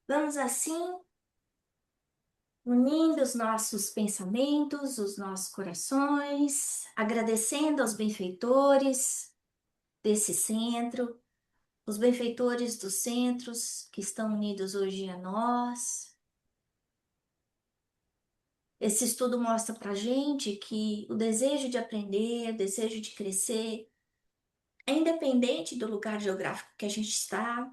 Vamos assim, unindo os nossos pensamentos, os nossos corações, agradecendo aos benfeitores desse centro, os benfeitores dos centros que estão unidos hoje a nós. Esse estudo mostra para gente que o desejo de aprender, o desejo de crescer, é independente do lugar geográfico que a gente está.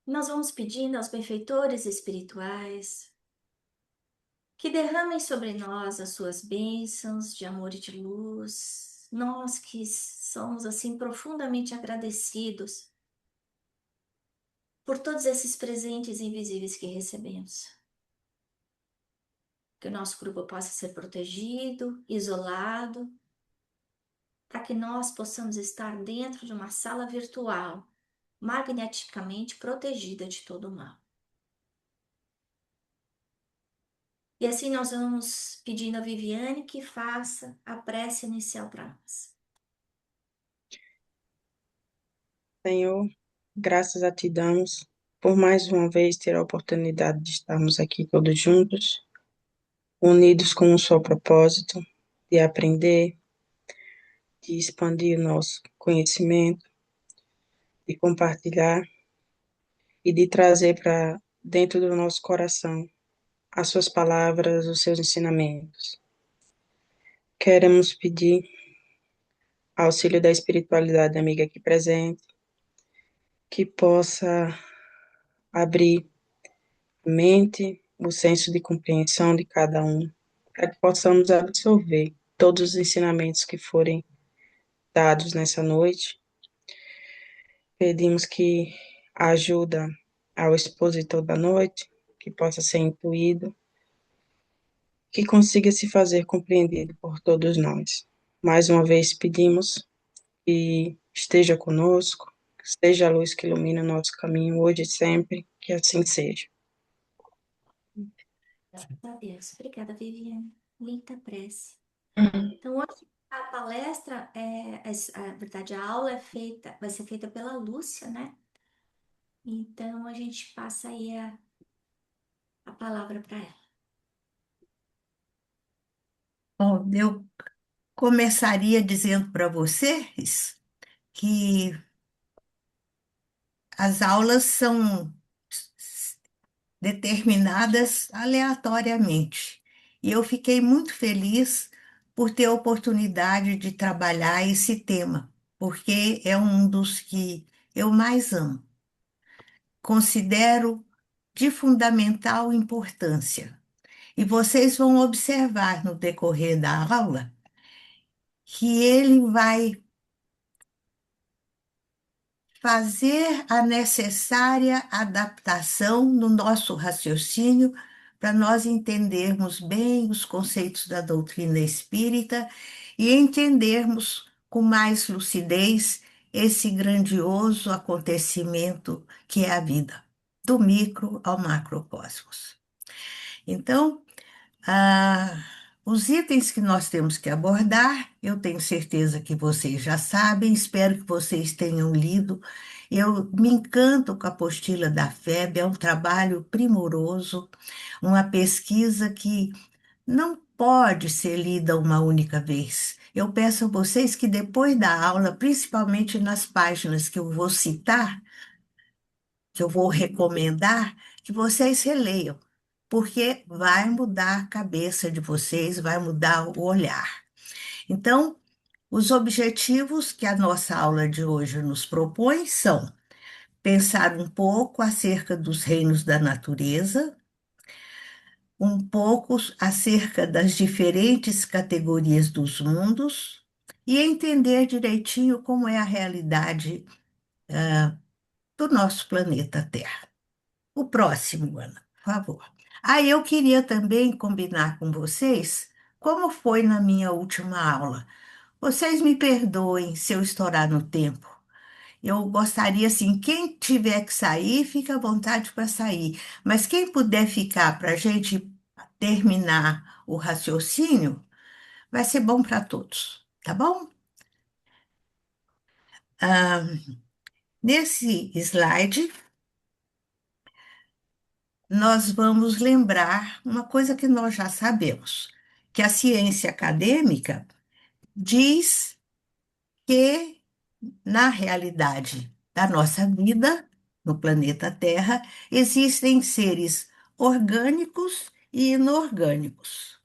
Nós vamos pedindo aos benfeitores espirituais que derramem sobre nós as suas bênçãos de amor e de luz. Nós que somos assim profundamente agradecidos por todos esses presentes invisíveis que recebemos. Que o nosso grupo possa ser protegido, isolado, para que nós possamos estar dentro de uma sala virtual, magneticamente protegida de todo o mal. E assim nós vamos pedindo a Viviane que faça a prece inicial para nós. Senhor, graças a Ti damos por mais uma vez ter a oportunidade de estarmos aqui todos juntos, unidos com um só propósito, de aprender, de expandir o nosso conhecimento, de compartilhar e de trazer para dentro do nosso coração as Suas palavras, os Seus ensinamentos. Queremos pedir auxílio da espiritualidade amiga aqui presente, que possa abrir a mente, o senso de compreensão de cada um, para que possamos absorver todos os ensinamentos que forem dados nessa noite. Pedimos que a ajuda ao expositor da noite, que possa ser intuído, que consiga se fazer compreendido por todos nós. Mais uma vez pedimos que esteja conosco, que seja a luz que ilumina o nosso caminho hoje e sempre, que assim seja. Graças a Deus. Obrigada, Viviane. Linda prece. Então, hoje a palestra, na verdade, a aula vai ser feita pela Lúcia, né? Então, a gente passa aí a palavra para ela. Bom, eu começaria dizendo para vocês que as aulas são determinadas aleatoriamente. E eu fiquei muito feliz por ter a oportunidade de trabalhar esse tema, porque é um dos que eu mais amo. Considero de fundamental importância. E vocês vão observar no decorrer da aula que ele vai fazer a necessária adaptação no nosso raciocínio para nós entendermos bem os conceitos da doutrina espírita e entendermos com mais lucidez esse grandioso acontecimento que é a vida, do micro ao macrocosmos. Então, ah, os itens que nós temos que abordar, eu tenho certeza que vocês já sabem, espero que vocês tenham lido. Eu me encanto com a apostila da FEB, é um trabalho primoroso, uma pesquisa que não pode ser lida uma única vez. Eu peço a vocês que depois da aula, principalmente nas páginas que eu vou citar, que eu vou recomendar, que vocês releiam, porque vai mudar a cabeça de vocês, vai mudar o olhar. Então, os objetivos que a nossa aula de hoje nos propõe são pensar um pouco acerca dos reinos da natureza, um pouco acerca das diferentes categorias dos mundos e entender direitinho como é a realidade do nosso planeta Terra. O próximo, Ana, por favor. Aí eu queria também combinar com vocês como foi na minha última aula. Vocês me perdoem se eu estourar no tempo. Eu gostaria, assim, quem tiver que sair, fica à vontade para sair. Mas quem puder ficar para a gente terminar o raciocínio, vai ser bom para todos, tá bom? Ah, nesse slide, nós vamos lembrar uma coisa que nós já sabemos, que a ciência acadêmica diz que, na realidade da nossa vida, no planeta Terra, existem seres orgânicos e inorgânicos.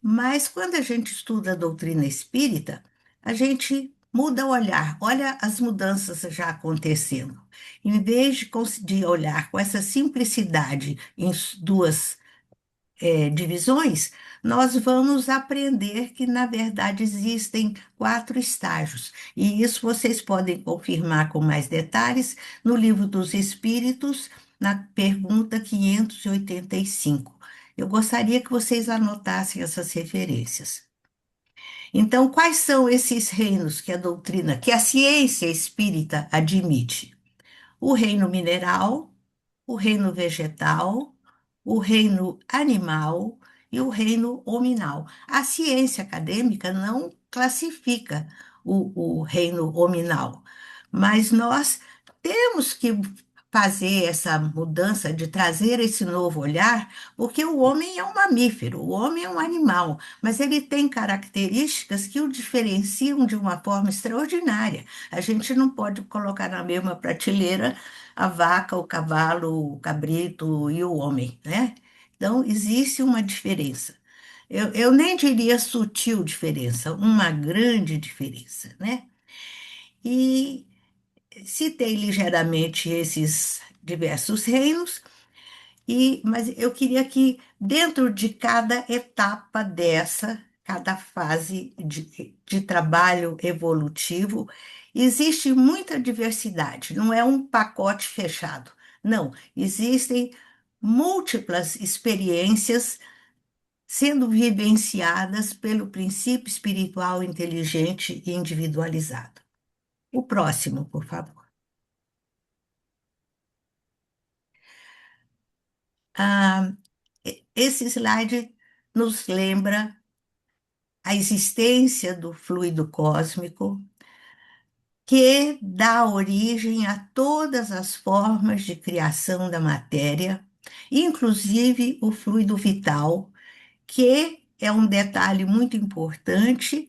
Mas quando a gente estuda a doutrina espírita, a gente muda o olhar, olha as mudanças já acontecendo. Em vez de olhar com essa simplicidade em duas divisões, nós vamos aprender que, na verdade, existem 4 estágios. E isso vocês podem confirmar com mais detalhes no Livro dos Espíritos, na pergunta 585. Eu gostaria que vocês anotassem essas referências. Então, quais são esses reinos que a doutrina, que a ciência espírita admite? O reino mineral, o reino vegetal, o reino animal e o reino hominal. A ciência acadêmica não classifica o reino hominal, mas nós temos que fazer essa mudança de trazer esse novo olhar, porque o homem é um mamífero, o homem é um animal, mas ele tem características que o diferenciam de uma forma extraordinária. A gente não pode colocar na mesma prateleira a vaca, o cavalo, o cabrito e o homem, né? Então, existe uma diferença. Eu nem diria sutil diferença, uma grande diferença, né? E citei ligeiramente esses diversos reinos, mas eu queria que, dentro de cada etapa dessa, cada fase de trabalho evolutivo, existe muita diversidade, não é um pacote fechado. Não, existem múltiplas experiências sendo vivenciadas pelo princípio espiritual inteligente e individualizado. O próximo, por favor. Ah, esse slide nos lembra a existência do fluido cósmico, que dá origem a todas as formas de criação da matéria, inclusive o fluido vital, que é um detalhe muito importante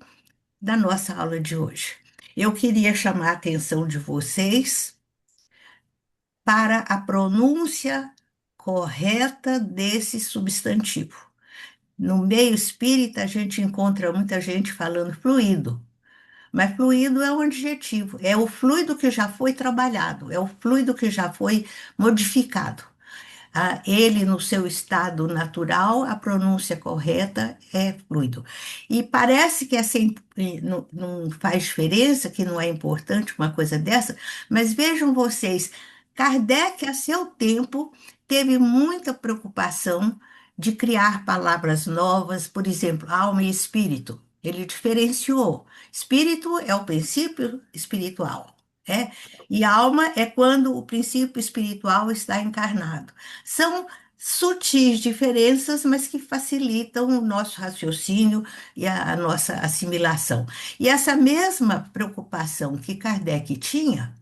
da nossa aula de hoje. Eu queria chamar a atenção de vocês para a pronúncia correta desse substantivo. No meio espírita, a gente encontra muita gente falando fluido, mas fluido é um adjetivo, é o fluido que já foi trabalhado, é o fluido que já foi modificado. Ele, no seu estado natural, a pronúncia correta é fluido. E parece que assim, não faz diferença, que não é importante uma coisa dessa, mas vejam vocês, Kardec, a seu tempo, teve muita preocupação de criar palavras novas, por exemplo, alma e espírito. Ele diferenciou. Espírito é o princípio espiritual, né? E alma é quando o princípio espiritual está encarnado. São sutis diferenças, mas que facilitam o nosso raciocínio e a nossa assimilação. E essa mesma preocupação que Kardec tinha,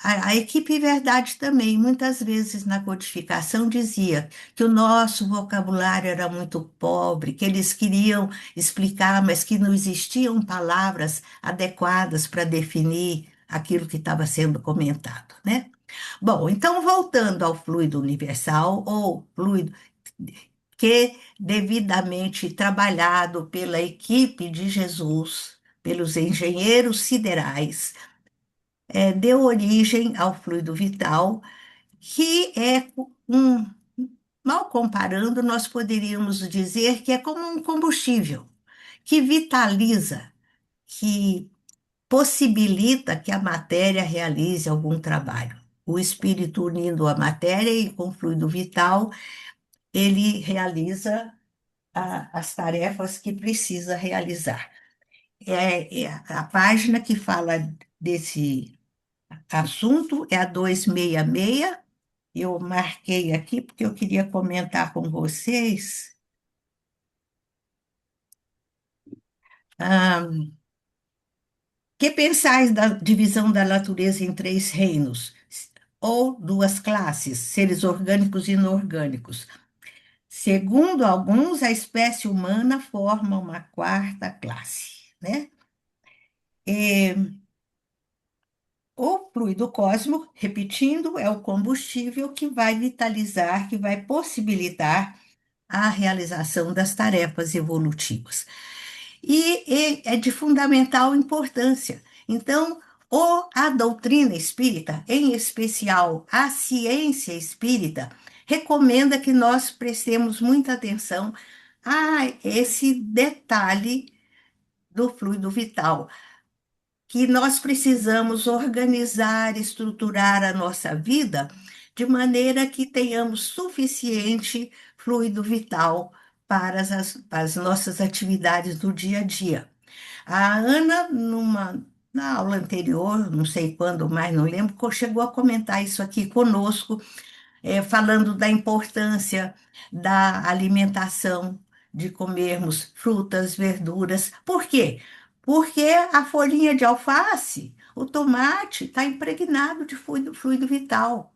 a equipe Verdade também, muitas vezes na codificação, dizia que o nosso vocabulário era muito pobre, que eles queriam explicar, mas que não existiam palavras adequadas para definir aquilo que estava sendo comentado, né? Bom, então voltando ao fluido universal, ou fluido que devidamente trabalhado pela equipe de Jesus, pelos engenheiros siderais, deu origem ao fluido vital, que é mal comparando, nós poderíamos dizer que é como um combustível que vitaliza, que possibilita que a matéria realize algum trabalho. O espírito unindo a matéria e com o fluido vital, ele realiza as tarefas que precisa realizar. É a página que fala desse assunto é a 266. Eu marquei aqui porque eu queria comentar com vocês. Ah, que pensais da divisão da natureza em 3 reinos? ou duas classes, seres orgânicos e inorgânicos. Segundo alguns, a espécie humana forma uma quarta classe, né? E o fluido cósmico, repetindo, é o combustível que vai vitalizar, que vai possibilitar a realização das tarefas evolutivas. E é de fundamental importância. Então, a doutrina espírita, em especial a ciência espírita, recomenda que nós prestemos muita atenção a esse detalhe do fluido vital, que nós precisamos organizar, estruturar a nossa vida de maneira que tenhamos suficiente fluido vital para as nossas atividades do dia a dia. A Ana, na aula anterior, não sei quando mais, não lembro, chegou a comentar isso aqui conosco, falando da importância da alimentação, de comermos frutas, verduras. Por quê? Porque a folhinha de alface, o tomate, está impregnado de fluido vital.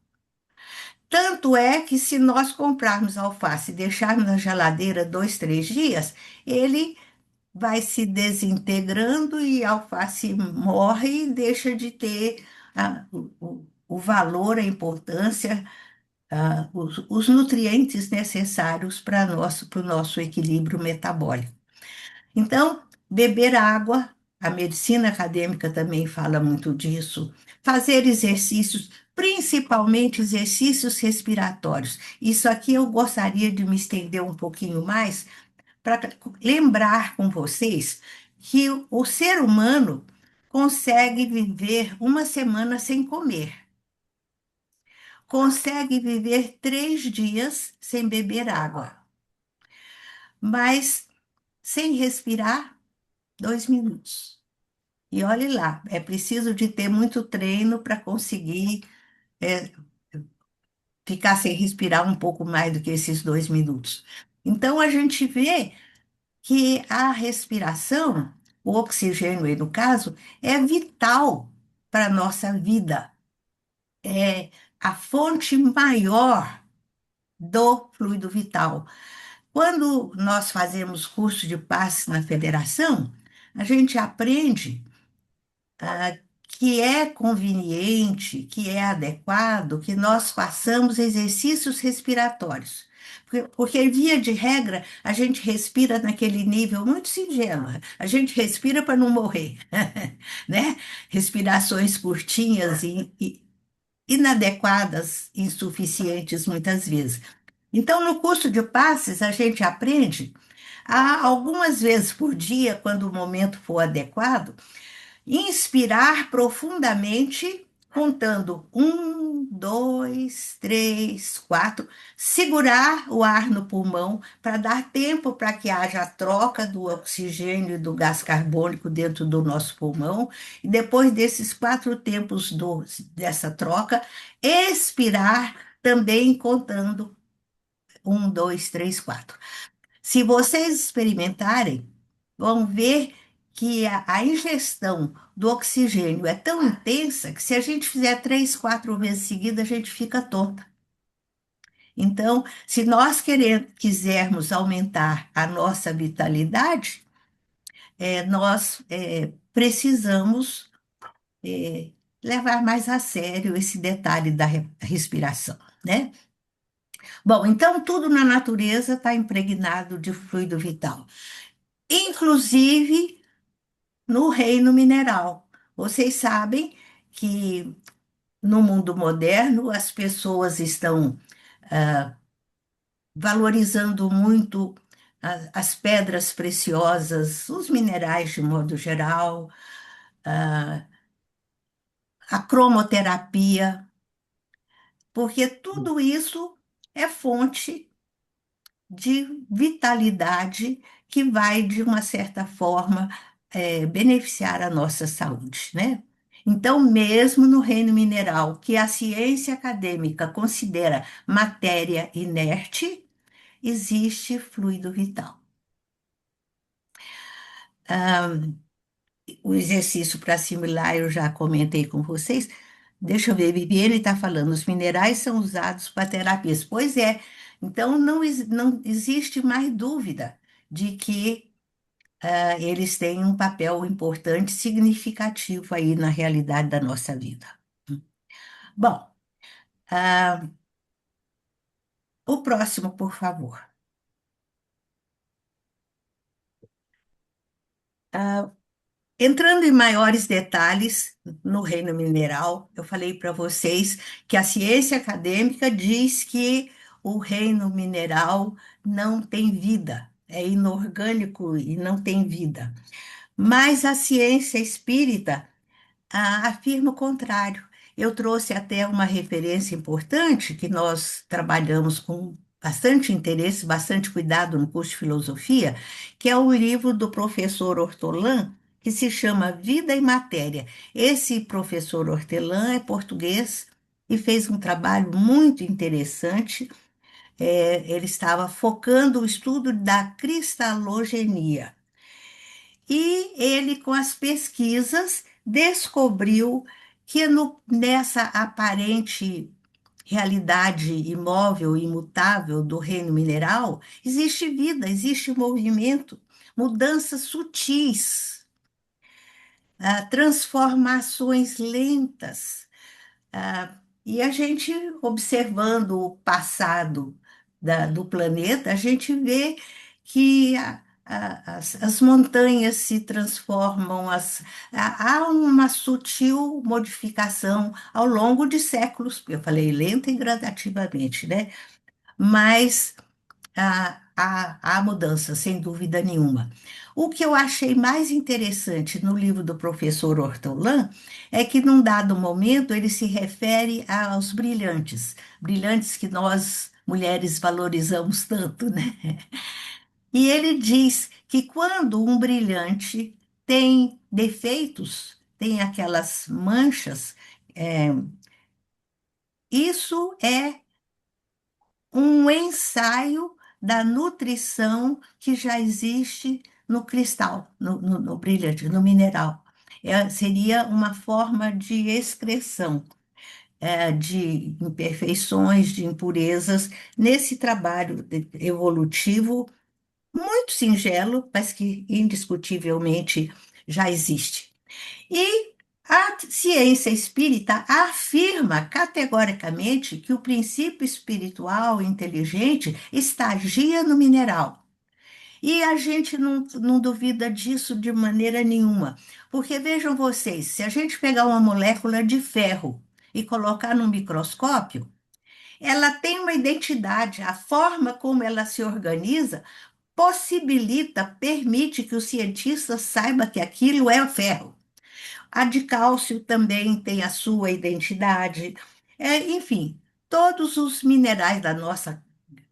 Tanto é que se nós comprarmos alface e deixarmos na geladeira 2, 3 dias, ele vai se desintegrando e a alface morre e deixa de ter o valor, a importância, os nutrientes necessários para o nosso equilíbrio metabólico. Então, beber água, a medicina acadêmica também fala muito disso, fazer exercícios, principalmente exercícios respiratórios. Isso aqui eu gostaria de me estender um pouquinho mais para lembrar com vocês que o ser humano consegue viver uma semana sem comer, consegue viver 3 dias sem beber água, mas sem respirar 2 minutos. E olhe lá, é preciso de ter muito treino para conseguir é, ficar sem respirar um pouco mais do que esses 2 minutos. Então a gente vê que a respiração, o oxigênio aí no caso, é vital para a nossa vida. É a fonte maior do fluido vital. Quando nós fazemos curso de passe na federação, a gente aprende que é conveniente, que é adequado que nós façamos exercícios respiratórios. Porque, via de regra, a gente respira naquele nível muito singelo. A gente respira para não morrer, né? Respirações curtinhas e inadequadas, insuficientes muitas vezes. Então, no curso de passes, a gente aprende a, algumas vezes por dia, quando o momento for adequado, inspirar profundamente, contando 1, 2, 3, 4, segurar o ar no pulmão para dar tempo para que haja a troca do oxigênio e do gás carbônico dentro do nosso pulmão. E depois desses 4 tempos dessa troca, expirar também contando 1, 2, 3, 4. Se vocês experimentarem, vão ver que a ingestão do oxigênio é tão intensa que se a gente fizer 3, 4 vezes seguidas, a gente fica tonta. Então, se nós quisermos aumentar a nossa vitalidade, nós precisamos levar mais a sério esse detalhe da respiração, né? Bom, então tudo na natureza está impregnado de fluido vital, inclusive no reino mineral. Vocês sabem que no mundo moderno as pessoas estão valorizando muito as pedras preciosas, os minerais de modo geral, a cromoterapia, porque tudo isso é fonte de vitalidade que vai, de uma certa forma, beneficiar a nossa saúde, né? Então, mesmo no reino mineral, que a ciência acadêmica considera matéria inerte, existe fluido vital. O exercício para assimilar, eu já comentei com vocês. Deixa eu ver, Viviane está falando, os minerais são usados para terapias. Pois é, então não existe mais dúvida de que eles têm um papel importante, significativo aí na realidade da nossa vida. Bom, ah, o próximo, por favor. Entrando em maiores detalhes no reino mineral, eu falei para vocês que a ciência acadêmica diz que o reino mineral não tem vida, é inorgânico e não tem vida. Mas a ciência espírita afirma o contrário. Eu trouxe até uma referência importante que nós trabalhamos com bastante interesse, bastante cuidado no curso de filosofia, que é o livro do professor Hortolã, que se chama Vida e Matéria. Esse professor Hortelã é português e fez um trabalho muito interessante. Ele estava focando o estudo da cristalogenia. E ele, com as pesquisas, descobriu que nessa aparente realidade imóvel e imutável do reino mineral, existe vida, existe movimento, mudanças sutis, transformações lentas. E a gente, observando o passado do planeta, a gente vê que as montanhas se transformam, há uma sutil modificação ao longo de séculos, eu falei lenta e gradativamente, né? Mas há mudança, sem dúvida nenhuma. O que eu achei mais interessante no livro do professor Hortolã é que, num dado momento, ele se refere aos brilhantes, brilhantes que nós, mulheres, valorizamos tanto, né? E ele diz que quando um brilhante tem defeitos, tem aquelas manchas, é, isso é um ensaio da nutrição que já existe no cristal, no brilhante, no mineral. Seria uma forma de excreção, de imperfeições, de impurezas, nesse trabalho evolutivo muito singelo, mas que indiscutivelmente já existe. E a ciência espírita afirma categoricamente que o princípio espiritual inteligente estagia no mineral. E a gente não duvida disso de maneira nenhuma. Porque vejam vocês, se a gente pegar uma molécula de ferro e colocar no microscópio, ela tem uma identidade, a forma como ela se organiza permite que o cientista saiba que aquilo é o ferro. A de cálcio também tem a sua identidade. Enfim, todos os minerais da nossa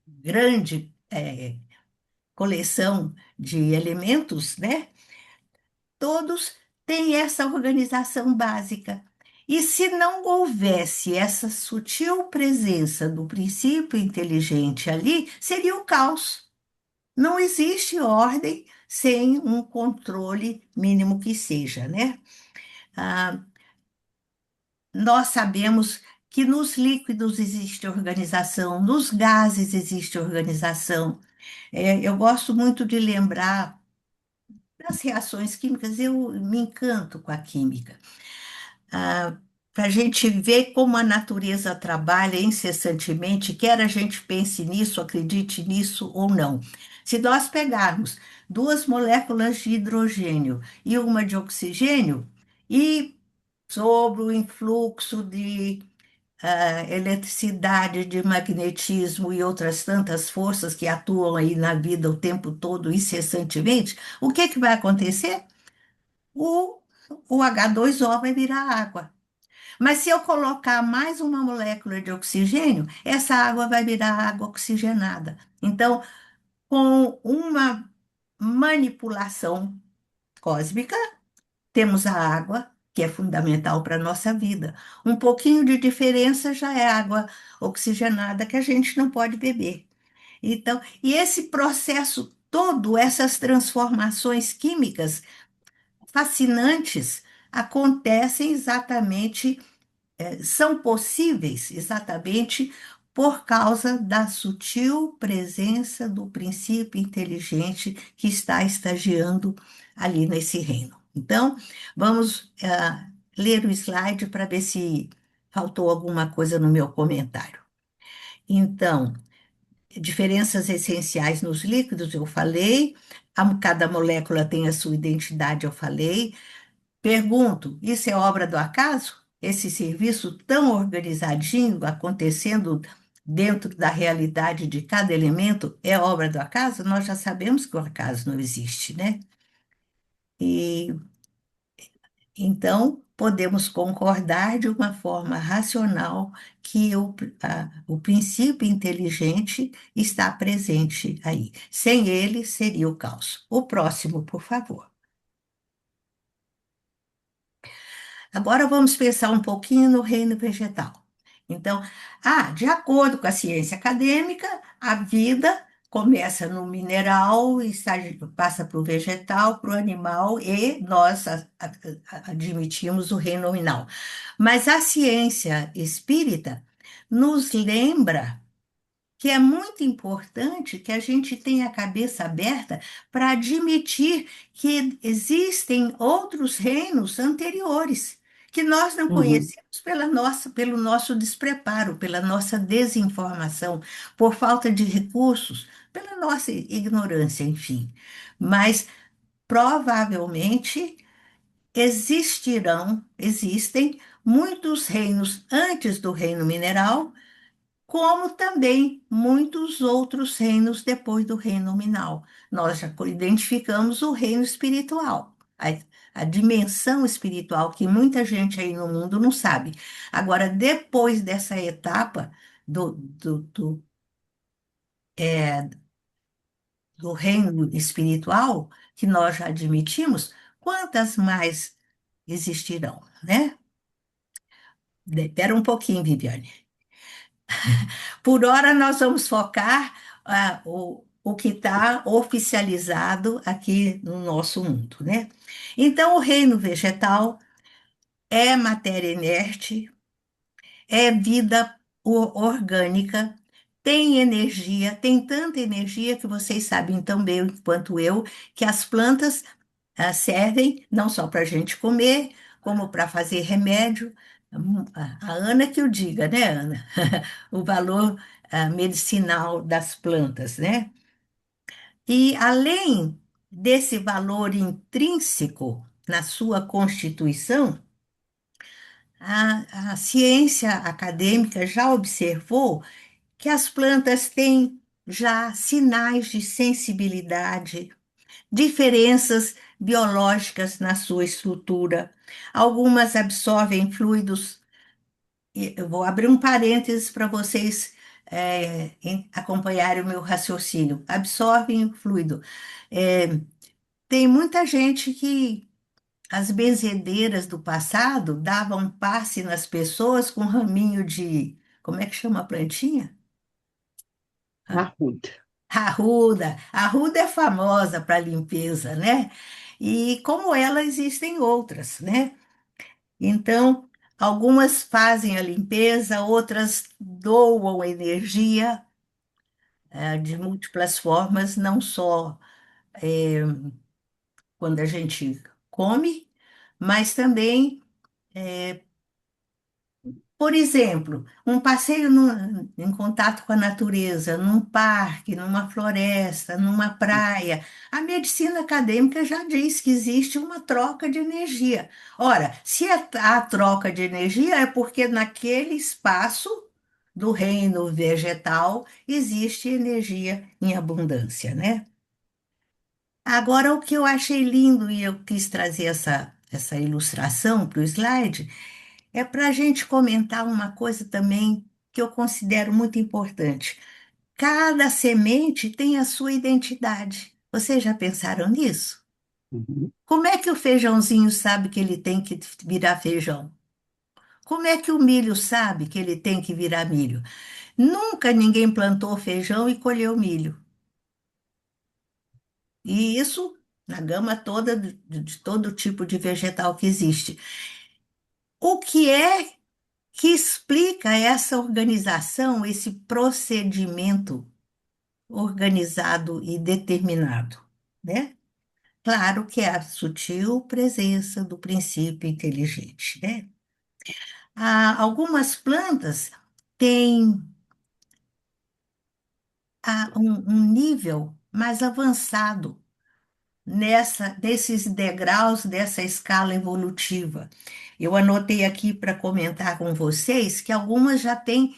grande coleção de elementos, né? Todos têm essa organização básica. E se não houvesse essa sutil presença do princípio inteligente ali, seria o caos. Não existe ordem sem um controle mínimo que seja, né? Ah, Nós sabemos que nos líquidos existe organização, nos gases existe organização. Eu gosto muito de lembrar das reações químicas, eu me encanto com a química. Para a gente ver como a natureza trabalha incessantemente, quer a gente pense nisso, acredite nisso ou não. Se nós pegarmos duas moléculas de hidrogênio e uma de oxigênio, e sobre o influxo de eletricidade, de magnetismo e outras tantas forças que atuam aí na vida o tempo todo, incessantemente, o que que vai acontecer? O, o H2O vai virar água. Mas se eu colocar mais uma molécula de oxigênio, essa água vai virar água oxigenada. Então, com uma manipulação cósmica, temos a água, que é fundamental para a nossa vida. Um pouquinho de diferença já é água oxigenada que a gente não pode beber. Então, e esse processo todo, essas transformações químicas fascinantes, acontecem exatamente são possíveis exatamente por causa da sutil presença do princípio inteligente que está estagiando ali nesse reino. Então, vamos ler o slide para ver se faltou alguma coisa no meu comentário. Então, diferenças essenciais nos líquidos, eu falei. Cada molécula tem a sua identidade, eu falei. Pergunto, isso é obra do acaso? Esse serviço tão organizadinho, acontecendo dentro da realidade de cada elemento, é obra do acaso? Nós já sabemos que o acaso não existe, né? E então podemos concordar de uma forma racional que o princípio inteligente está presente aí. Sem ele, seria o caos. O próximo, por favor. Agora vamos pensar um pouquinho no reino vegetal. Então, de acordo com a ciência acadêmica, a vida começa no mineral e passa para o vegetal, para o animal, e nós admitimos o reino nominal. Mas a ciência espírita nos lembra que é muito importante que a gente tenha a cabeça aberta para admitir que existem outros reinos anteriores, que nós não Uhum, conhecemos pelo nosso despreparo, pela nossa desinformação, por falta de recursos, pela nossa ignorância, enfim. Mas provavelmente existem muitos reinos antes do reino mineral, como também muitos outros reinos depois do reino nominal. Nós já identificamos o reino espiritual, a dimensão espiritual, que muita gente aí no mundo não sabe. Agora, depois dessa etapa do reino espiritual, que nós já admitimos, quantas mais existirão, né? Espera um pouquinho, Viviane. Por hora, nós vamos focar o que está oficializado aqui no nosso mundo, né? Então, o reino vegetal é matéria inerte, é vida orgânica, tem energia, tem tanta energia que vocês sabem tão bem quanto eu, que as plantas servem não só para a gente comer, como para fazer remédio. A Ana que o diga, né, Ana? O valor medicinal das plantas, né? E além desse valor intrínseco na sua constituição, a ciência acadêmica já observou que as plantas têm já sinais de sensibilidade, diferenças biológicas na sua estrutura. Algumas absorvem fluidos. E eu vou abrir um parênteses para vocês acompanharem o meu raciocínio. Absorvem o fluido. É, tem muita gente que as benzedeiras do passado davam passe nas pessoas com raminho de. Como é que chama a plantinha? arruda. Arruda. A arruda é famosa para limpeza, né? E como ela, existem outras, né? Então, algumas fazem a limpeza, outras doam energia, de múltiplas formas, não só quando a gente come, mas também, por exemplo, um passeio em contato com a natureza, num parque, numa floresta, numa praia. A medicina acadêmica já diz que existe uma troca de energia. Ora, se há troca de energia, é porque naquele espaço do reino vegetal existe energia em abundância, né? Agora, o que eu achei lindo e eu quis trazer essa ilustração para o slide é para a gente comentar uma coisa também que eu considero muito importante. Cada semente tem a sua identidade. Vocês já pensaram nisso? Uhum. Como é que o feijãozinho sabe que ele tem que virar feijão? Como é que o milho sabe que ele tem que virar milho? Nunca ninguém plantou feijão e colheu milho. E isso na gama toda de todo tipo de vegetal que existe. O que é que explica essa organização, esse procedimento organizado e determinado, né? Claro que é a sutil presença do princípio inteligente, né? Algumas plantas têm um nível mais avançado desses degraus dessa escala evolutiva. Eu anotei aqui para comentar com vocês que algumas já têm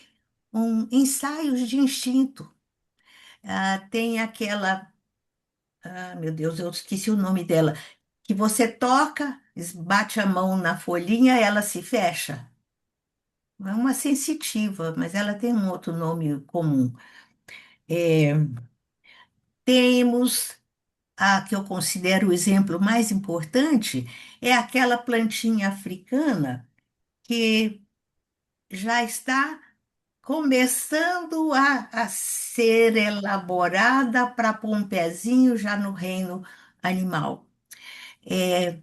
ensaios de instinto. Tem aquela, meu Deus, eu esqueci o nome dela, que você toca, bate a mão na folhinha, ela se fecha. É uma sensitiva, mas ela tem um outro nome comum. É, temos a que eu considero o exemplo mais importante, é aquela plantinha africana que já está começando a ser elaborada para pôr um pezinho já no reino animal. É,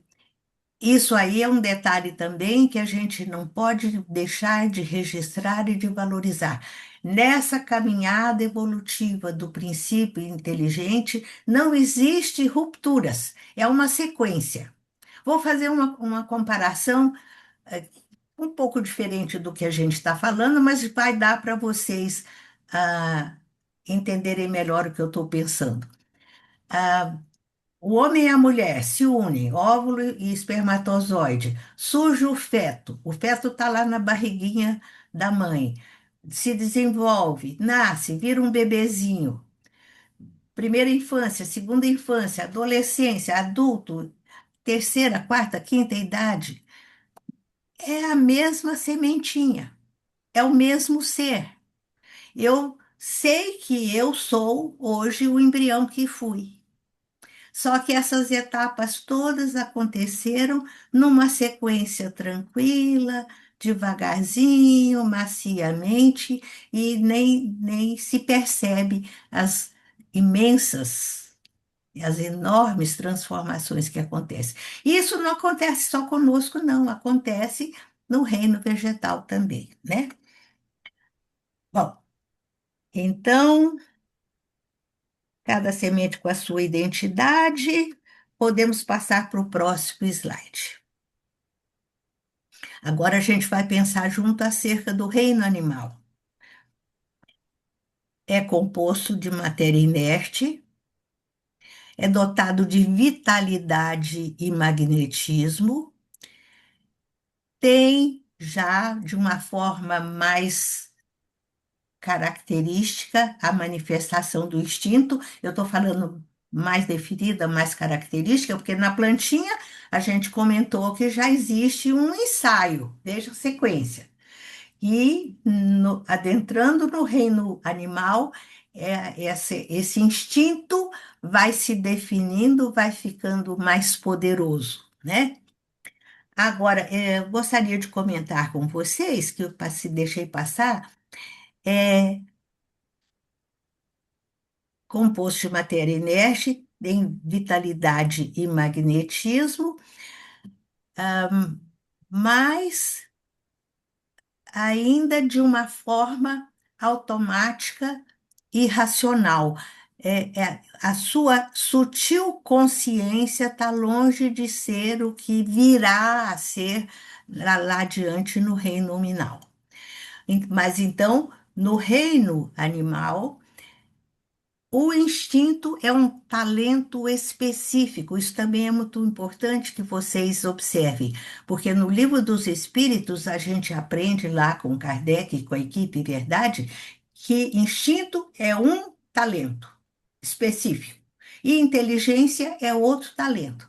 Isso aí é um detalhe também que a gente não pode deixar de registrar e de valorizar. Nessa caminhada evolutiva do princípio inteligente, não existe rupturas, é uma sequência. Vou fazer uma comparação um pouco diferente do que a gente está falando, mas vai dar para vocês ah, entenderem melhor o que eu estou pensando. O homem e a mulher se unem, óvulo e espermatozoide. Surge o feto. O feto está lá na barriguinha da mãe. Se desenvolve, nasce, vira um bebezinho. Primeira infância, segunda infância, adolescência, adulto, terceira, quarta, quinta idade. É a mesma sementinha, é o mesmo ser. Eu sei que eu sou hoje o embrião que fui. Só que essas etapas todas aconteceram numa sequência tranquila, devagarzinho, maciamente, e nem se percebe as imensas, as enormes transformações que acontecem. E isso não acontece só conosco, não, acontece no reino vegetal também, né? Bom, então, cada semente com a sua identidade, podemos passar para o próximo slide. Agora a gente vai pensar junto acerca do reino animal. É composto de matéria inerte, é dotado de vitalidade e magnetismo, tem já de uma forma mais característica a manifestação do instinto. Eu estou falando mais definida, mais característica, porque na plantinha a gente comentou que já existe um ensaio, veja a sequência. E adentrando no reino animal, esse instinto vai se definindo, vai ficando mais poderoso, né? Agora, eu gostaria de comentar com vocês, que eu deixei passar, é composto de matéria inerte, tem vitalidade e magnetismo, mas ainda de uma forma automática e racional. A sua sutil consciência está longe de ser o que virá a ser lá adiante no reino nominal. Mas então, no reino animal, o instinto é um talento específico. Isso também é muito importante que vocês observem, porque no Livro dos Espíritos a gente aprende lá com Kardec e com a equipe Verdade que instinto é um talento específico e inteligência é outro talento.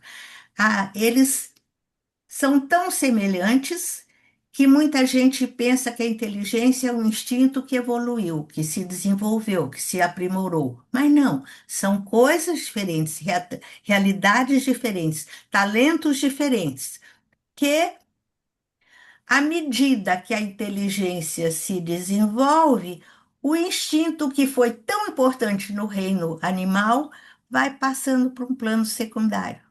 Eles são tão semelhantes que muita gente pensa que a inteligência é um instinto que evoluiu, que se desenvolveu, que se aprimorou. Mas não, são coisas diferentes, realidades diferentes, talentos diferentes, que, à medida que a inteligência se desenvolve, o instinto que foi tão importante no reino animal vai passando para um plano secundário.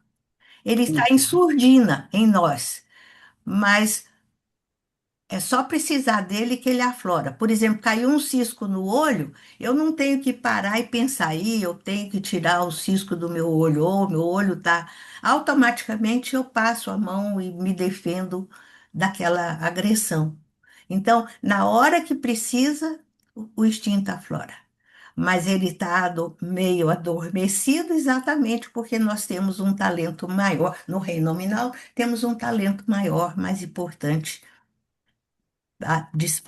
Ele está em Uhum. surdina em nós, mas É só precisar dele que ele aflora. Por exemplo, caiu um cisco no olho, eu não tenho que parar e pensar, aí eu tenho que tirar o cisco do meu olho, ou meu olho está. Automaticamente eu passo a mão e me defendo daquela agressão. Então, na hora que precisa, o instinto aflora. Mas ele está meio adormecido exatamente porque nós temos um talento maior. No reino nominal, temos um talento maior, mais importante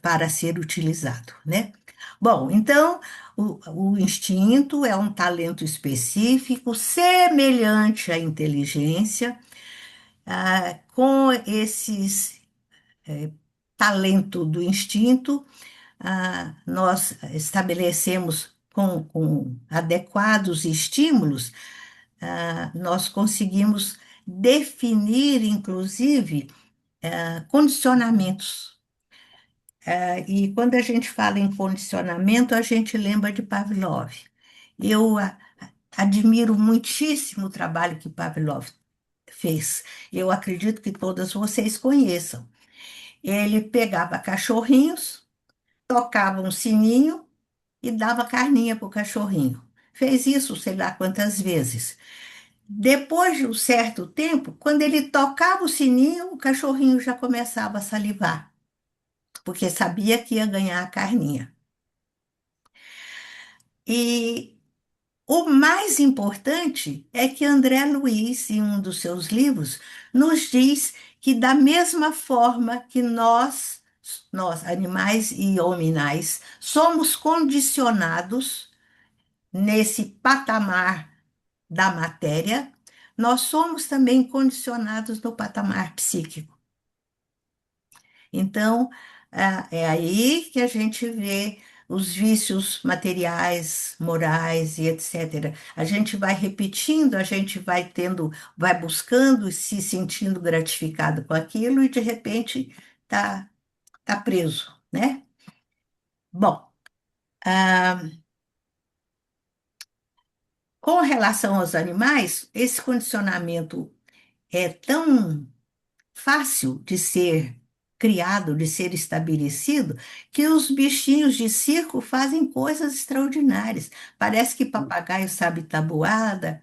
para ser utilizado, né? Bom, então, o instinto é um talento específico, semelhante à inteligência, com esses talento do instinto, nós estabelecemos com adequados estímulos, nós conseguimos definir, inclusive, condicionamentos. E quando a gente fala em condicionamento, a gente lembra de Pavlov. Eu admiro muitíssimo o trabalho que Pavlov fez. Eu acredito que todas vocês conheçam. Ele pegava cachorrinhos, tocava um sininho e dava carninha para o cachorrinho. Fez isso, sei lá quantas vezes. Depois de um certo tempo, quando ele tocava o sininho, o cachorrinho já começava a salivar, porque sabia que ia ganhar a carninha. E o mais importante é que André Luiz, em um dos seus livros, nos diz que da mesma forma que nós, animais e hominais, somos condicionados nesse patamar da matéria, nós somos também condicionados no patamar psíquico. Então, é aí que a gente vê os vícios materiais, morais e etc. A gente vai repetindo, a gente vai tendo, vai buscando, se sentindo gratificado com aquilo e de repente tá preso, né? Bom, ah, com relação aos animais, esse condicionamento é tão fácil de ser criado, de ser estabelecido, que os bichinhos de circo fazem coisas extraordinárias. Parece que papagaio sabe tabuada,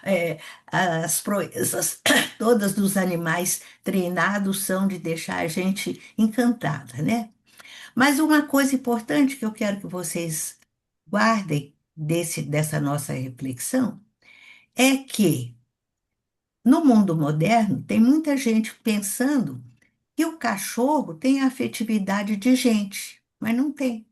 é, as proezas todas dos animais treinados são de deixar a gente encantada, né? Mas uma coisa importante que eu quero que vocês guardem dessa nossa reflexão é que no mundo moderno, tem muita gente pensando que o cachorro tem a afetividade de gente, mas não tem.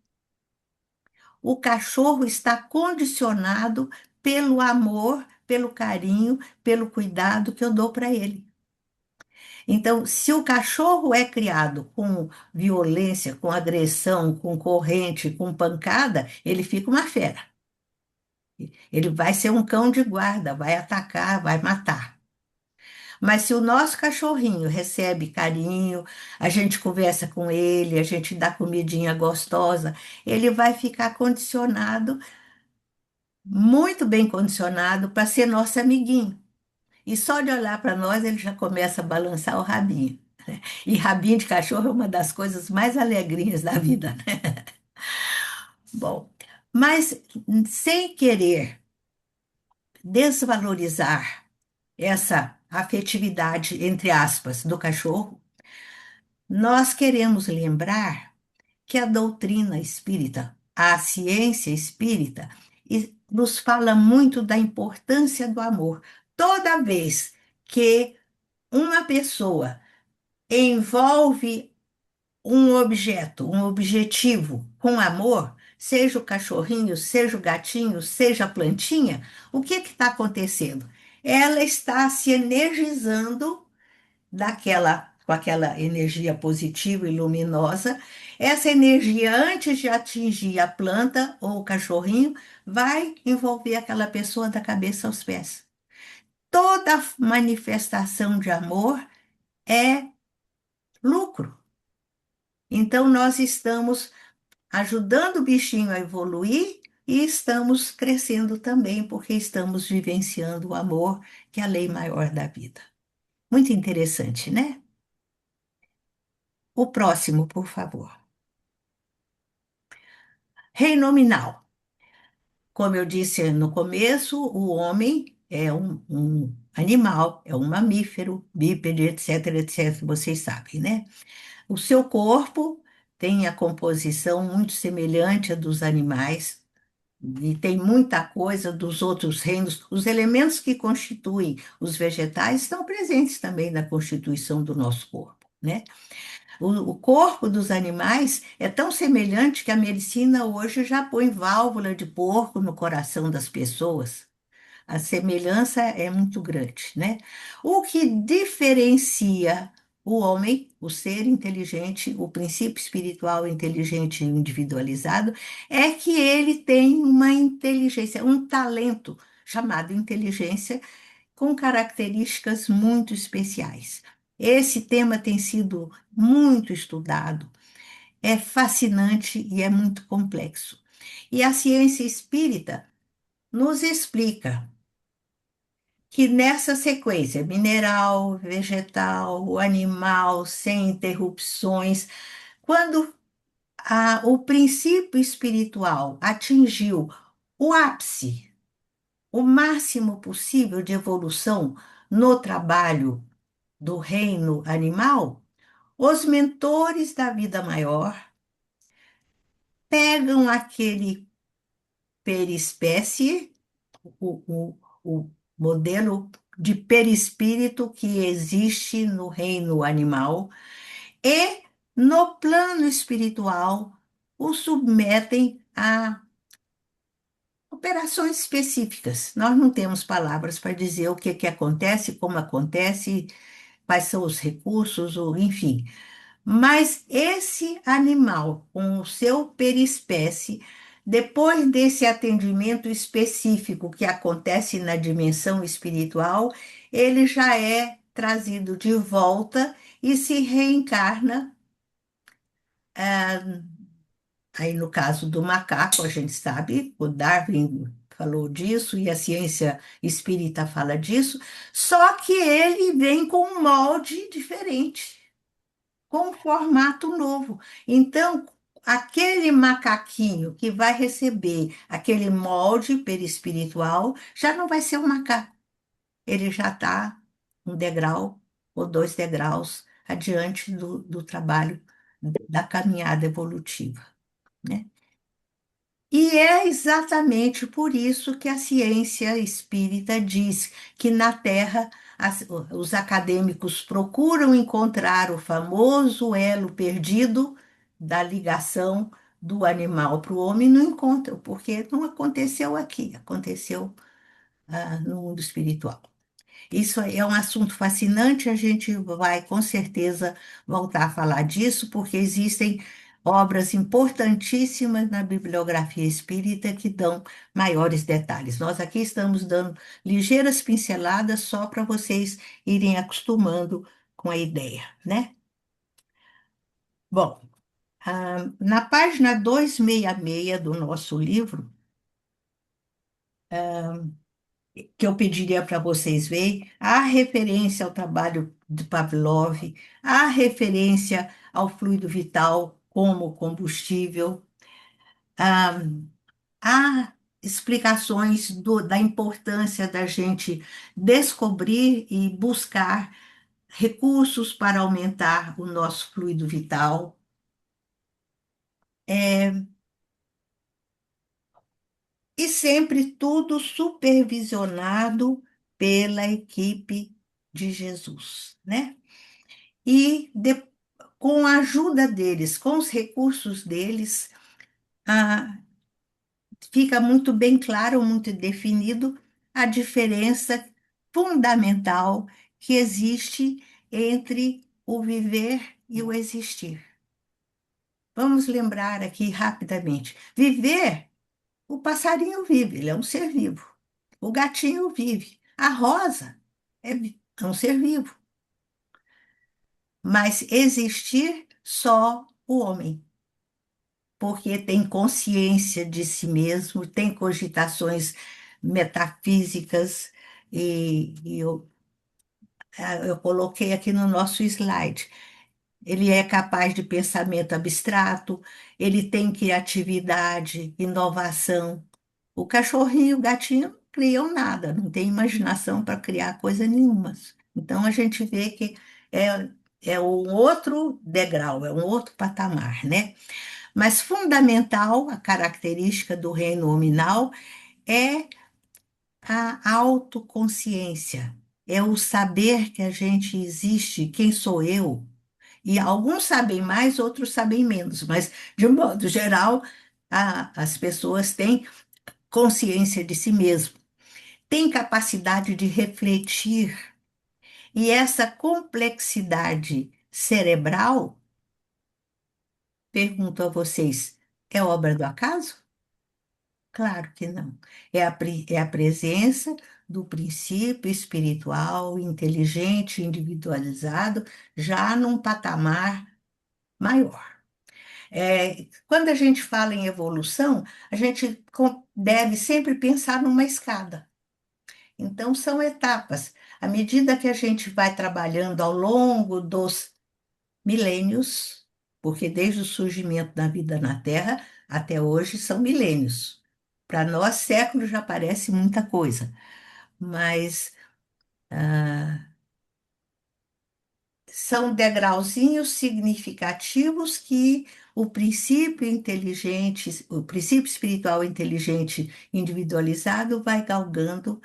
O cachorro está condicionado pelo amor, pelo carinho, pelo cuidado que eu dou para ele. Então, se o cachorro é criado com violência, com agressão, com corrente, com pancada, ele fica uma fera. Ele vai ser um cão de guarda, vai atacar, vai matar. Mas se o nosso cachorrinho recebe carinho, a gente conversa com ele, a gente dá comidinha gostosa, ele vai ficar condicionado, muito bem condicionado, para ser nosso amiguinho. E só de olhar para nós, ele já começa a balançar o rabinho. E rabinho de cachorro é uma das coisas mais alegrinhas da vida, né? Bom, mas sem querer desvalorizar essa afetividade, entre aspas, do cachorro, nós queremos lembrar que a doutrina espírita, a ciência espírita, nos fala muito da importância do amor. Toda vez que uma pessoa envolve um objeto, um objetivo com amor, seja o cachorrinho, seja o gatinho, seja a plantinha, o que está acontecendo? Ela está se energizando com aquela energia positiva e luminosa. Essa energia, antes de atingir a planta ou o cachorrinho, vai envolver aquela pessoa da cabeça aos pés. Toda manifestação de amor é lucro. Então, nós estamos ajudando o bichinho a evoluir e estamos crescendo também, porque estamos vivenciando o amor, que é a lei maior da vida. Muito interessante, né? O próximo, por favor. Rei nominal. Como eu disse no começo, o homem é um animal, é um mamífero, bípede, etc, etc, vocês sabem, né? O seu corpo tem a composição muito semelhante à dos animais e tem muita coisa dos outros reinos. Os elementos que constituem os vegetais estão presentes também na constituição do nosso corpo, né? O corpo dos animais é tão semelhante que a medicina hoje já põe válvula de porco no coração das pessoas. A semelhança é muito grande, né? O que diferencia o homem, o ser inteligente, o princípio espiritual inteligente e individualizado, é que ele tem uma inteligência, um talento chamado inteligência, com características muito especiais. Esse tema tem sido muito estudado, é fascinante e é muito complexo. E a ciência espírita nos explica que nessa sequência, mineral, vegetal, animal, sem interrupções, quando o princípio espiritual atingiu o ápice, o máximo possível de evolução no trabalho do reino animal, os mentores da vida maior pegam aquele perispécie, o modelo de perispírito que existe no reino animal, e, no plano espiritual, o submetem a operações específicas. Nós não temos palavras para dizer o que acontece, como acontece, quais são os recursos, ou enfim. Mas esse animal, com o seu perispécie, depois desse atendimento específico que acontece na dimensão espiritual, ele já é trazido de volta e se reencarna. Aí, no caso do macaco, a gente sabe, o Darwin falou disso e a ciência espírita fala disso, só que ele vem com um molde diferente, com um formato novo. Então, aquele macaquinho que vai receber aquele molde perispiritual já não vai ser um macaco. Ele já está um degrau ou dois degraus adiante do trabalho da caminhada evolutiva, né? E é exatamente por isso que a ciência espírita diz que na Terra os acadêmicos procuram encontrar o famoso elo perdido da ligação do animal para o homem, e não encontram, porque não aconteceu aqui, aconteceu no mundo espiritual. Isso é um assunto fascinante, a gente vai com certeza voltar a falar disso, porque existem obras importantíssimas na bibliografia espírita que dão maiores detalhes. Nós aqui estamos dando ligeiras pinceladas só para vocês irem acostumando com a ideia, né? Bom, na página 266 do nosso livro, que eu pediria para vocês verem, há referência ao trabalho de Pavlov, há referência ao fluido vital como combustível, há, há explicações da importância da gente descobrir e buscar recursos para aumentar o nosso fluido vital. E sempre tudo supervisionado pela equipe de Jesus, né? E com a ajuda deles, com os recursos deles, ah, fica muito bem claro, muito definido a diferença fundamental que existe entre o viver e o existir. Vamos lembrar aqui rapidamente. Viver, o passarinho vive, ele é um ser vivo. O gatinho vive. A rosa é um ser vivo. Mas existir só o homem, porque tem consciência de si mesmo, tem cogitações metafísicas, e eu coloquei aqui no nosso slide. ele é capaz de pensamento abstrato, ele tem criatividade, inovação. O cachorrinho e o gatinho não criam nada, não tem imaginação para criar coisa nenhuma. Então a gente vê que é, é um outro degrau, é um outro patamar, né? Mas fundamental, a característica do reino nominal é a autoconsciência, é o saber que a gente existe, quem sou eu. E alguns sabem mais, outros sabem menos, mas de um modo geral, as pessoas têm consciência de si mesmo, têm capacidade de refletir. E essa complexidade cerebral, pergunto a vocês, é obra do acaso? Claro que não. É a presença do princípio espiritual, inteligente, individualizado, já num patamar maior. Quando a gente fala em evolução, a gente deve sempre pensar numa escada. Então, são etapas. À medida que a gente vai trabalhando ao longo dos milênios, porque desde o surgimento da vida na Terra até hoje são milênios. Para nós, séculos já parece muita coisa, mas são degrauzinhos significativos que o princípio espiritual inteligente individualizado vai galgando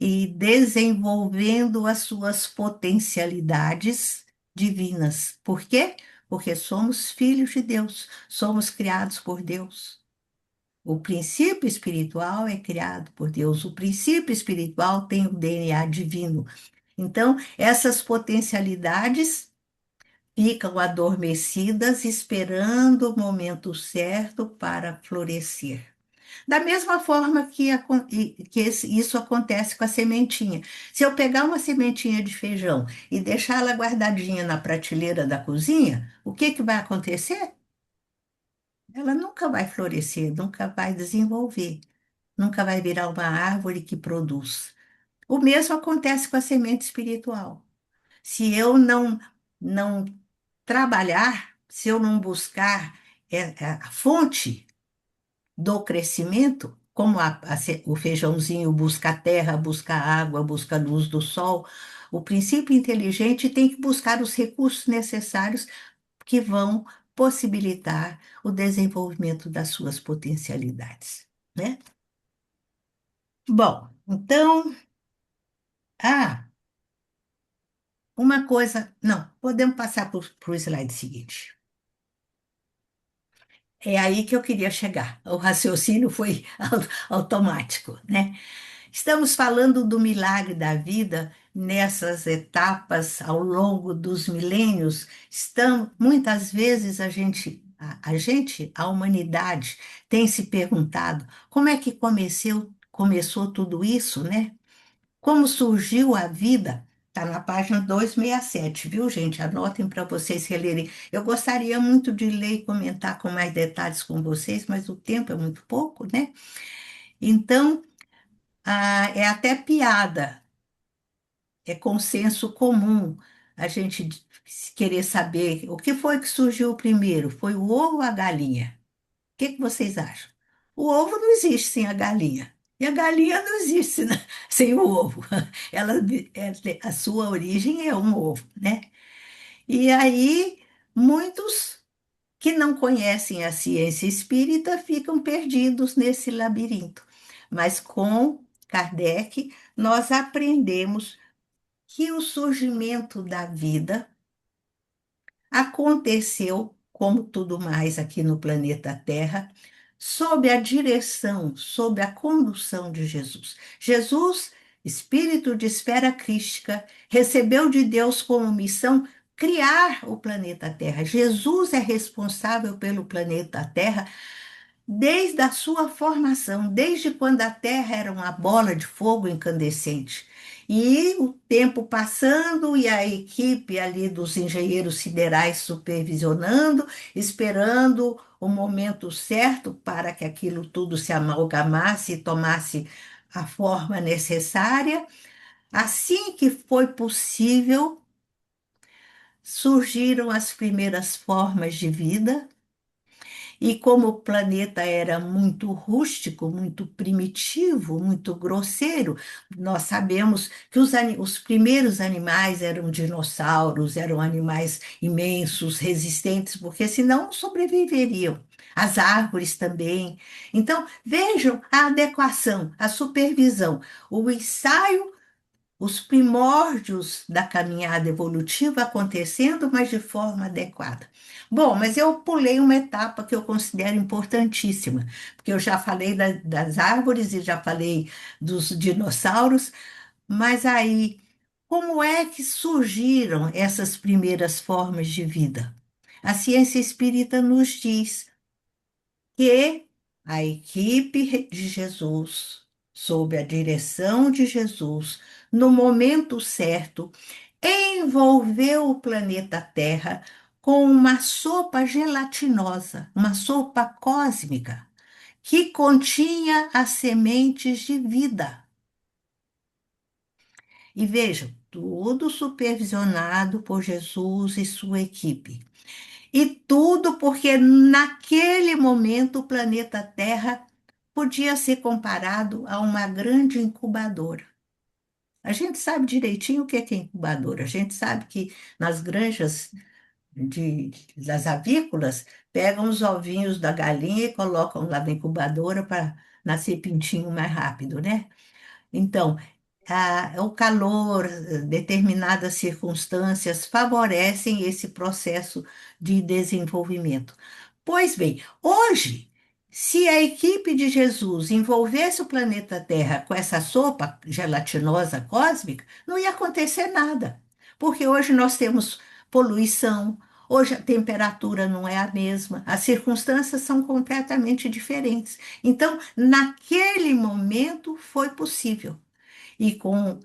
e desenvolvendo as suas potencialidades divinas. Por quê? Porque somos filhos de Deus, somos criados por Deus. O princípio espiritual é criado por Deus, o princípio espiritual tem o DNA divino. Então, essas potencialidades ficam adormecidas, esperando o momento certo para florescer. Da mesma forma isso acontece com a sementinha. Se eu pegar uma sementinha de feijão e deixá-la guardadinha na prateleira da cozinha, o que que vai acontecer? Ela nunca vai florescer, nunca vai desenvolver, nunca vai virar uma árvore que produz. O mesmo acontece com a semente espiritual. Se eu não trabalhar, se eu não buscar a fonte do crescimento, como o feijãozinho busca a terra, busca a água, busca a luz do sol, o princípio inteligente tem que buscar os recursos necessários que vão possibilitar o desenvolvimento das suas potencialidades, né? Bom, então, ah, uma coisa, não, podemos passar para o slide seguinte. É aí que eu queria chegar. O raciocínio foi automático, né? Estamos falando do milagre da vida nessas etapas ao longo dos milênios. Muitas vezes a humanidade, tem se perguntado como é que começou tudo isso, né? Como surgiu a vida? Está na página 267, viu, gente? Anotem para vocês relerem. Eu gostaria muito de ler e comentar com mais detalhes com vocês, mas o tempo é muito pouco, né? Então, é até piada, é consenso comum a gente querer saber o que foi que surgiu primeiro, foi o ovo ou a galinha? O que que vocês acham? O ovo não existe sem a galinha. E a galinha não existe, né, sem o ovo. Ela, a sua origem é um ovo, né? E aí, muitos que não conhecem a ciência espírita ficam perdidos nesse labirinto. Mas com Kardec, nós aprendemos que o surgimento da vida aconteceu, como tudo mais aqui no planeta Terra, sob a direção, sob a condução de Jesus. Jesus, espírito de esfera crística, recebeu de Deus como missão criar o planeta Terra. Jesus é responsável pelo planeta Terra desde a sua formação, desde quando a Terra era uma bola de fogo incandescente. E o tempo passando e a equipe ali dos engenheiros siderais supervisionando, esperando o momento certo para que aquilo tudo se amalgamasse e tomasse a forma necessária. Assim que foi possível, surgiram as primeiras formas de vida. E como o planeta era muito rústico, muito primitivo, muito grosseiro, nós sabemos que os primeiros animais eram dinossauros, eram animais imensos, resistentes, porque senão não sobreviveriam. As árvores também. Então, vejam a adequação, a supervisão, o ensaio, os primórdios da caminhada evolutiva acontecendo, mas de forma adequada. Bom, mas eu pulei uma etapa que eu considero importantíssima, porque eu já falei das árvores e já falei dos dinossauros, mas aí, como é que surgiram essas primeiras formas de vida? A ciência espírita nos diz que a equipe de Jesus, sob a direção de Jesus, no momento certo, envolveu o planeta Terra com uma sopa gelatinosa, uma sopa cósmica, que continha as sementes de vida. E vejam, tudo supervisionado por Jesus e sua equipe. E tudo porque naquele momento o planeta Terra podia ser comparado a uma grande incubadora. A gente sabe direitinho o que é incubadora. A gente sabe que nas granjas das avícolas pegam os ovinhos da galinha e colocam lá na incubadora para nascer pintinho mais rápido, né? Então, o calor, determinadas circunstâncias favorecem esse processo de desenvolvimento. Pois bem, hoje, se a equipe de Jesus envolvesse o planeta Terra com essa sopa gelatinosa cósmica, não ia acontecer nada, porque hoje nós temos poluição. Hoje a temperatura não é a mesma, as circunstâncias são completamente diferentes. Então, naquele momento foi possível. E com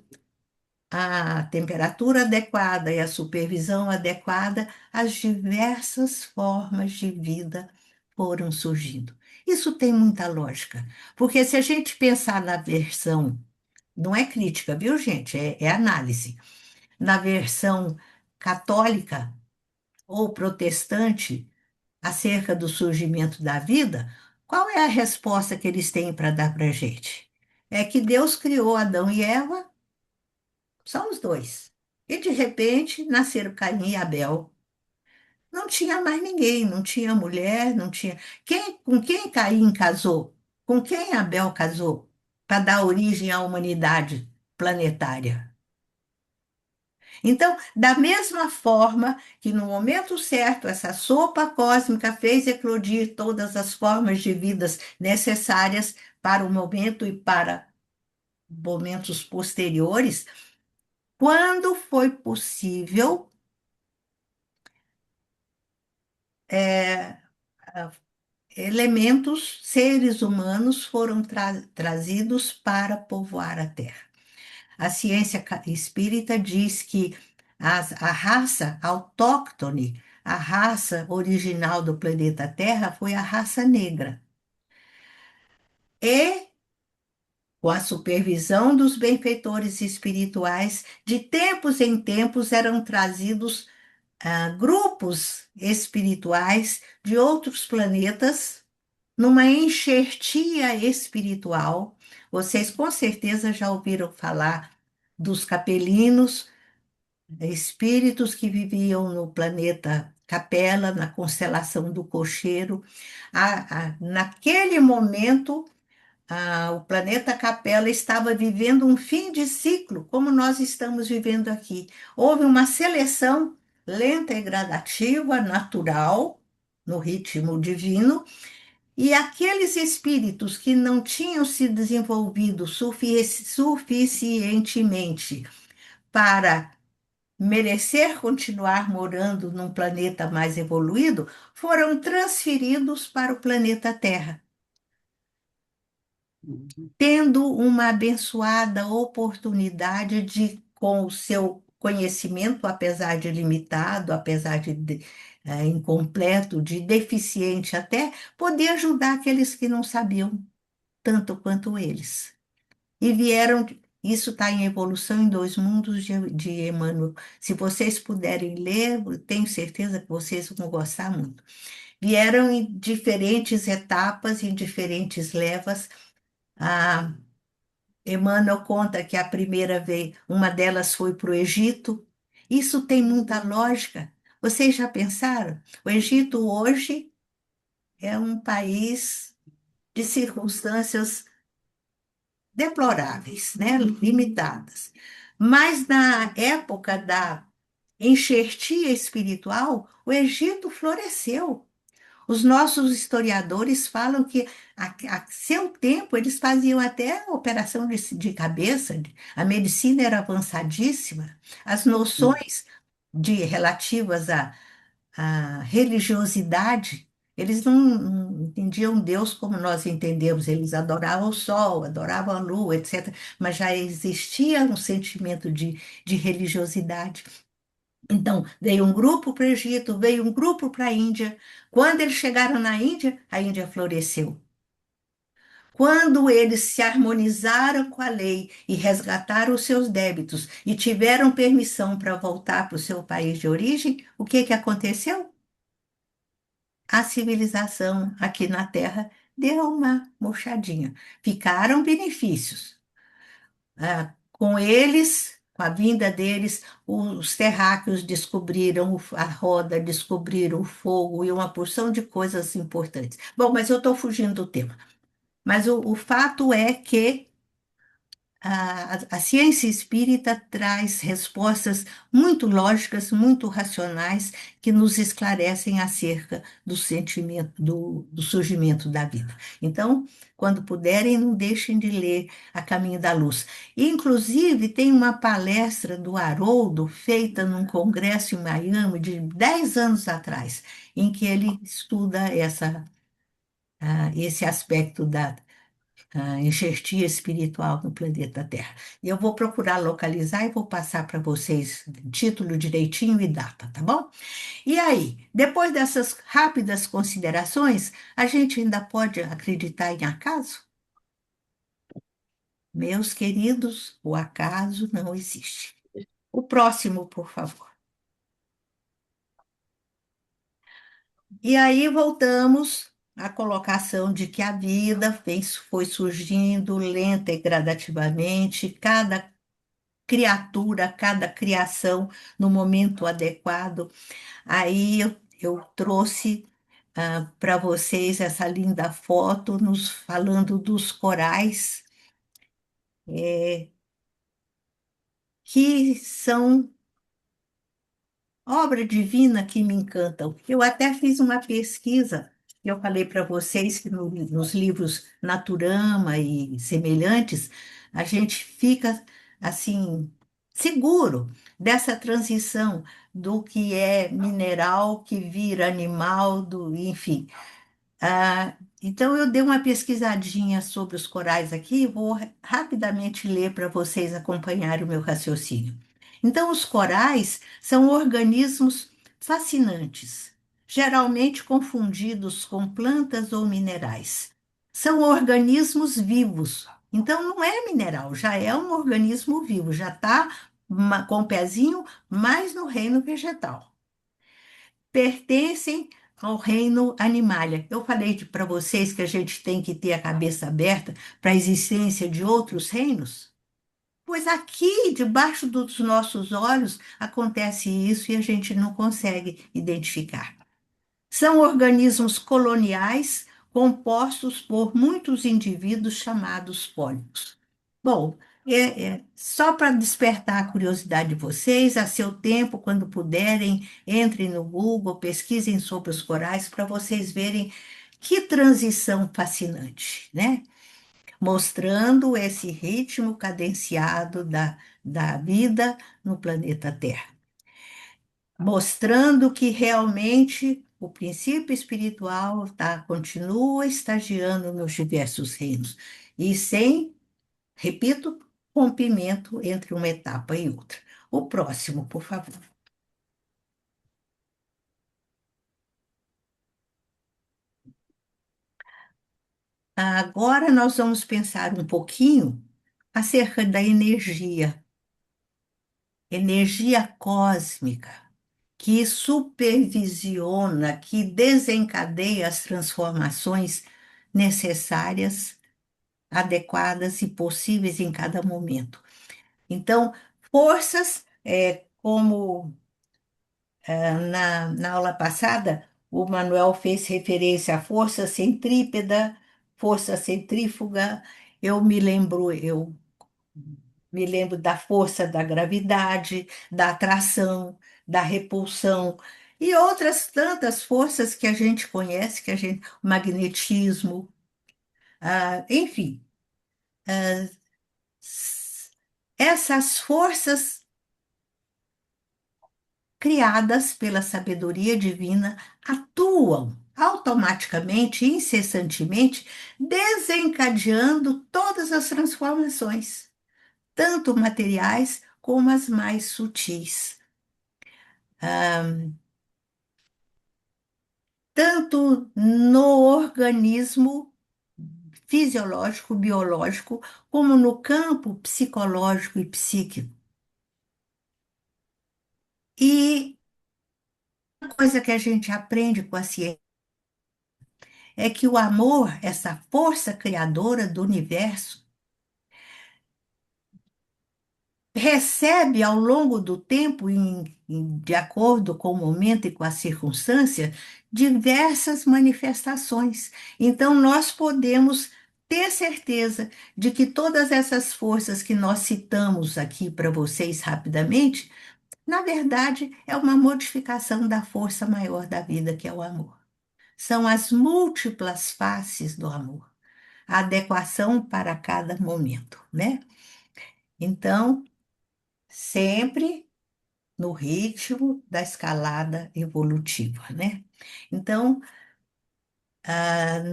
a temperatura adequada e a supervisão adequada, as diversas formas de vida foram surgindo. Isso tem muita lógica, porque se a gente pensar na versão, não é crítica, viu, gente? É análise. Na versão católica ou protestante acerca do surgimento da vida, qual é a resposta que eles têm para dar para a gente? É que Deus criou Adão e Eva, só os dois. E de repente nasceram Caim e Abel. Não tinha mais ninguém, não tinha mulher, não tinha. Com quem Caim casou? Com quem Abel casou? Para dar origem à humanidade planetária. Então, da mesma forma que no momento certo essa sopa cósmica fez eclodir todas as formas de vidas necessárias para o momento e para momentos posteriores, quando foi possível, é, elementos, seres humanos foram trazidos para povoar a Terra. A ciência espírita diz que a raça autóctone, a raça original do planeta Terra foi a raça negra. E, com a supervisão dos benfeitores espirituais, de tempos em tempos eram trazidos grupos espirituais de outros planetas numa enxertia espiritual. Vocês com certeza já ouviram falar dos capelinos, espíritos que viviam no planeta Capela, na constelação do Cocheiro. Naquele momento, o planeta Capela estava vivendo um fim de ciclo, como nós estamos vivendo aqui. Houve uma seleção lenta e gradativa, natural, no ritmo divino, e aqueles espíritos que não tinham se desenvolvido suficientemente para merecer continuar morando num planeta mais evoluído, foram transferidos para o planeta Terra, tendo uma abençoada oportunidade de, com o seu conhecimento, apesar de limitado, apesar de incompleto, de deficiente até, poder ajudar aqueles que não sabiam tanto quanto eles. E vieram Isso está em Evolução em Dois Mundos de Emmanuel. Se vocês puderem ler, eu tenho certeza que vocês vão gostar muito. Vieram em diferentes etapas, em diferentes levas. A Emmanuel conta que a primeira vez, uma delas foi para o Egito. Isso tem muita lógica. Vocês já pensaram? O Egito hoje é um país de circunstâncias deploráveis, né? Limitadas. Mas na época da enxertia espiritual, o Egito floresceu. Os nossos historiadores falam que a seu tempo eles faziam até operação de cabeça, a medicina era avançadíssima, as noções relativas à religiosidade, eles não entendiam Deus como nós entendemos, eles adoravam o sol, adoravam a lua, etc. Mas já existia um sentimento de religiosidade. Então, veio um grupo para o Egito, veio um grupo para a Índia. Quando eles chegaram na Índia, a Índia floresceu. Quando eles se harmonizaram com a lei e resgataram os seus débitos e tiveram permissão para voltar para o seu país de origem, o que que aconteceu? A civilização aqui na Terra deu uma murchadinha. Ficaram benefícios. Com eles, com a vinda deles, os terráqueos descobriram a roda, descobriram o fogo e uma porção de coisas importantes. Bom, mas eu estou fugindo do tema. Mas o fato é que a ciência espírita traz respostas muito lógicas, muito racionais, que nos esclarecem acerca do sentimento, do surgimento da vida. Então, quando puderem, não deixem de ler A Caminho da Luz. Inclusive, tem uma palestra do Haroldo, feita num congresso em Miami, de 10 anos atrás, em que ele estuda esse aspecto da a enxertia espiritual no planeta Terra. E eu vou procurar localizar e vou passar para vocês título direitinho e data, tá bom? E aí, depois dessas rápidas considerações, a gente ainda pode acreditar em acaso? Meus queridos, o acaso não existe. O próximo, por favor. E aí voltamos à colocação de que a vida foi surgindo lenta e gradativamente, cada criatura, cada criação no momento adequado. Aí eu trouxe para vocês essa linda foto, nos falando dos corais, que são obra divina que me encantam. Eu até fiz uma pesquisa, eu falei para vocês que nos livros Naturama e semelhantes, a gente fica assim seguro dessa transição do que é mineral que vira animal, enfim. Então, eu dei uma pesquisadinha sobre os corais aqui e vou rapidamente ler para vocês acompanharem o meu raciocínio. Então, os corais são organismos fascinantes, geralmente confundidos com plantas ou minerais. São organismos vivos. Então, não é mineral, já é um organismo vivo, já está com o pezinho mais no reino vegetal. Pertencem ao reino animalia. Eu falei para vocês que a gente tem que ter a cabeça aberta para a existência de outros reinos? Pois aqui, debaixo dos nossos olhos, acontece isso e a gente não consegue identificar. São organismos coloniais compostos por muitos indivíduos chamados pólipos. Bom, só para despertar a curiosidade de vocês, a seu tempo, quando puderem, entrem no Google, pesquisem sobre os corais para vocês verem que transição fascinante, né? Mostrando esse ritmo cadenciado da vida no planeta Terra, mostrando que realmente o princípio espiritual continua estagiando nos diversos reinos, e sem, repito, rompimento entre uma etapa e outra. O próximo, por favor. Agora nós vamos pensar um pouquinho acerca da energia cósmica, que supervisiona, que desencadeia as transformações necessárias, adequadas e possíveis em cada momento. Então, forças, como na aula passada, o Manuel fez referência à força centrípeta, força centrífuga, eu me lembro da força da gravidade, da atração, da repulsão e outras tantas forças que a gente conhece, o magnetismo, enfim, essas forças criadas pela sabedoria divina atuam automaticamente, incessantemente, desencadeando todas as transformações, tanto materiais como as mais sutis. Tanto no organismo fisiológico, biológico, como no campo psicológico e psíquico. E uma coisa que a gente aprende com a ciência é que o amor, essa força criadora do universo, recebe ao longo do tempo, de acordo com o momento e com a circunstância, diversas manifestações. Então, nós podemos ter certeza de que todas essas forças que nós citamos aqui para vocês rapidamente, na verdade, é uma modificação da força maior da vida, que é o amor. São as múltiplas faces do amor, a adequação para cada momento, né? Então, sempre no ritmo da escalada evolutiva, né? Então,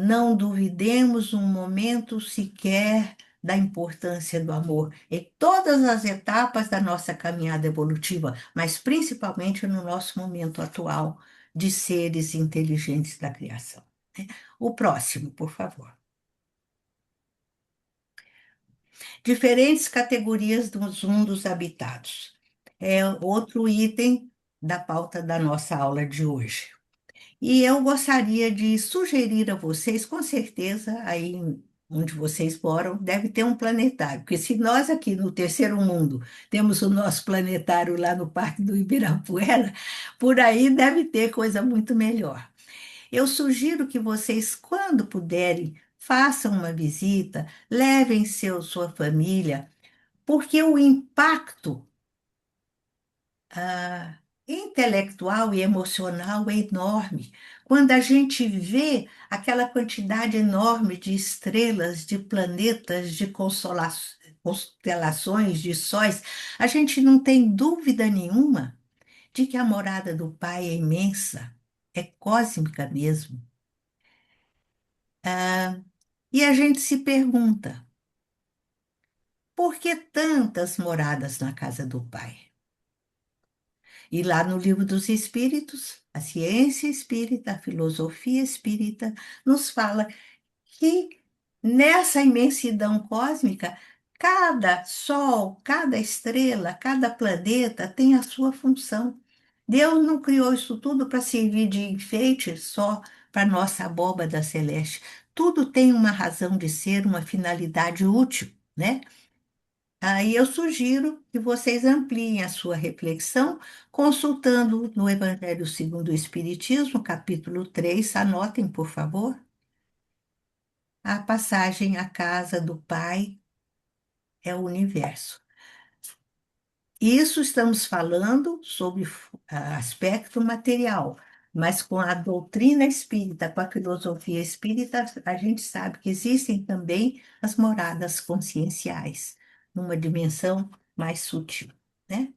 não duvidemos um momento sequer da importância do amor em todas as etapas da nossa caminhada evolutiva, mas principalmente no nosso momento atual de seres inteligentes da criação, né? O próximo, por favor. Diferentes categorias dos mundos habitados. É outro item da pauta da nossa aula de hoje. E eu gostaria de sugerir a vocês, com certeza, aí onde vocês moram, deve ter um planetário, porque se nós aqui no terceiro mundo temos o nosso planetário lá no Parque do Ibirapuera, por aí deve ter coisa muito melhor. Eu sugiro que vocês, quando puderem, façam uma visita, levem sua família, porque o impacto intelectual e emocional é enorme. Quando a gente vê aquela quantidade enorme de estrelas, de planetas, de constelações, de sóis, a gente não tem dúvida nenhuma de que a morada do Pai é imensa, é cósmica mesmo. E a gente se pergunta, por que tantas moradas na casa do Pai? E lá no Livro dos Espíritos, a ciência espírita, a filosofia espírita, nos fala que nessa imensidão cósmica, cada sol, cada estrela, cada planeta tem a sua função. Deus não criou isso tudo para servir de enfeite só para nossa abóbada celeste. Tudo tem uma razão de ser, uma finalidade útil, né? Aí eu sugiro que vocês ampliem a sua reflexão consultando no Evangelho segundo o Espiritismo, capítulo 3. Anotem, por favor, a passagem à casa do Pai é o universo. Isso estamos falando sobre aspecto material, mas com a doutrina espírita, com a filosofia espírita, a gente sabe que existem também as moradas conscienciais, numa dimensão mais sutil, né?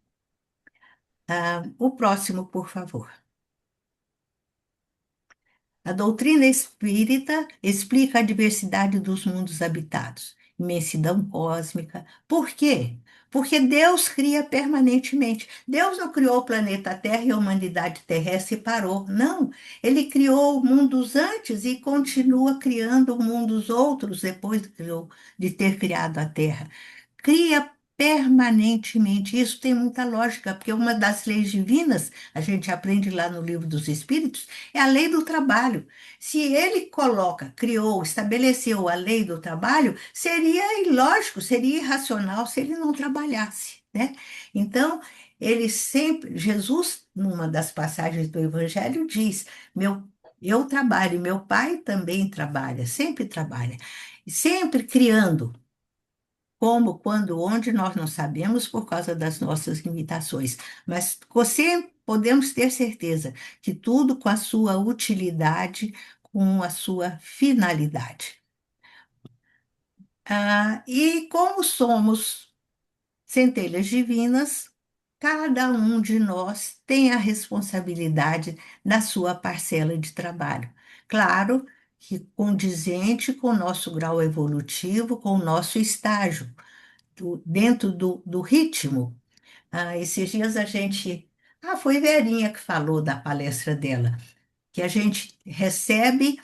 O próximo, por favor. A doutrina espírita explica a diversidade dos mundos habitados, imensidão cósmica. Por quê? Porque Deus cria permanentemente. Deus não criou o planeta Terra e a humanidade terrestre e parou. Não, ele criou mundos antes e continua criando mundos outros depois de ter criado a Terra. cria permanentemente. Isso tem muita lógica, porque uma das leis divinas, a gente aprende lá no Livro dos Espíritos, é a lei do trabalho. Se ele coloca, criou, estabeleceu a lei do trabalho, seria ilógico, seria irracional se ele não trabalhasse, né? Então, ele sempre, Jesus, numa das passagens do Evangelho, diz: meu, eu trabalho, meu pai também trabalha, sempre trabalha, sempre criando. Como, quando, onde, nós não sabemos por causa das nossas limitações. Mas você podemos ter certeza que tudo com a sua utilidade, com a sua finalidade. E como somos centelhas divinas, cada um de nós tem a responsabilidade da sua parcela de trabalho. Claro que condizente com o nosso grau evolutivo, com o nosso estágio dentro do ritmo. Esses dias a gente. Foi Verinha que falou da palestra dela, que a gente recebe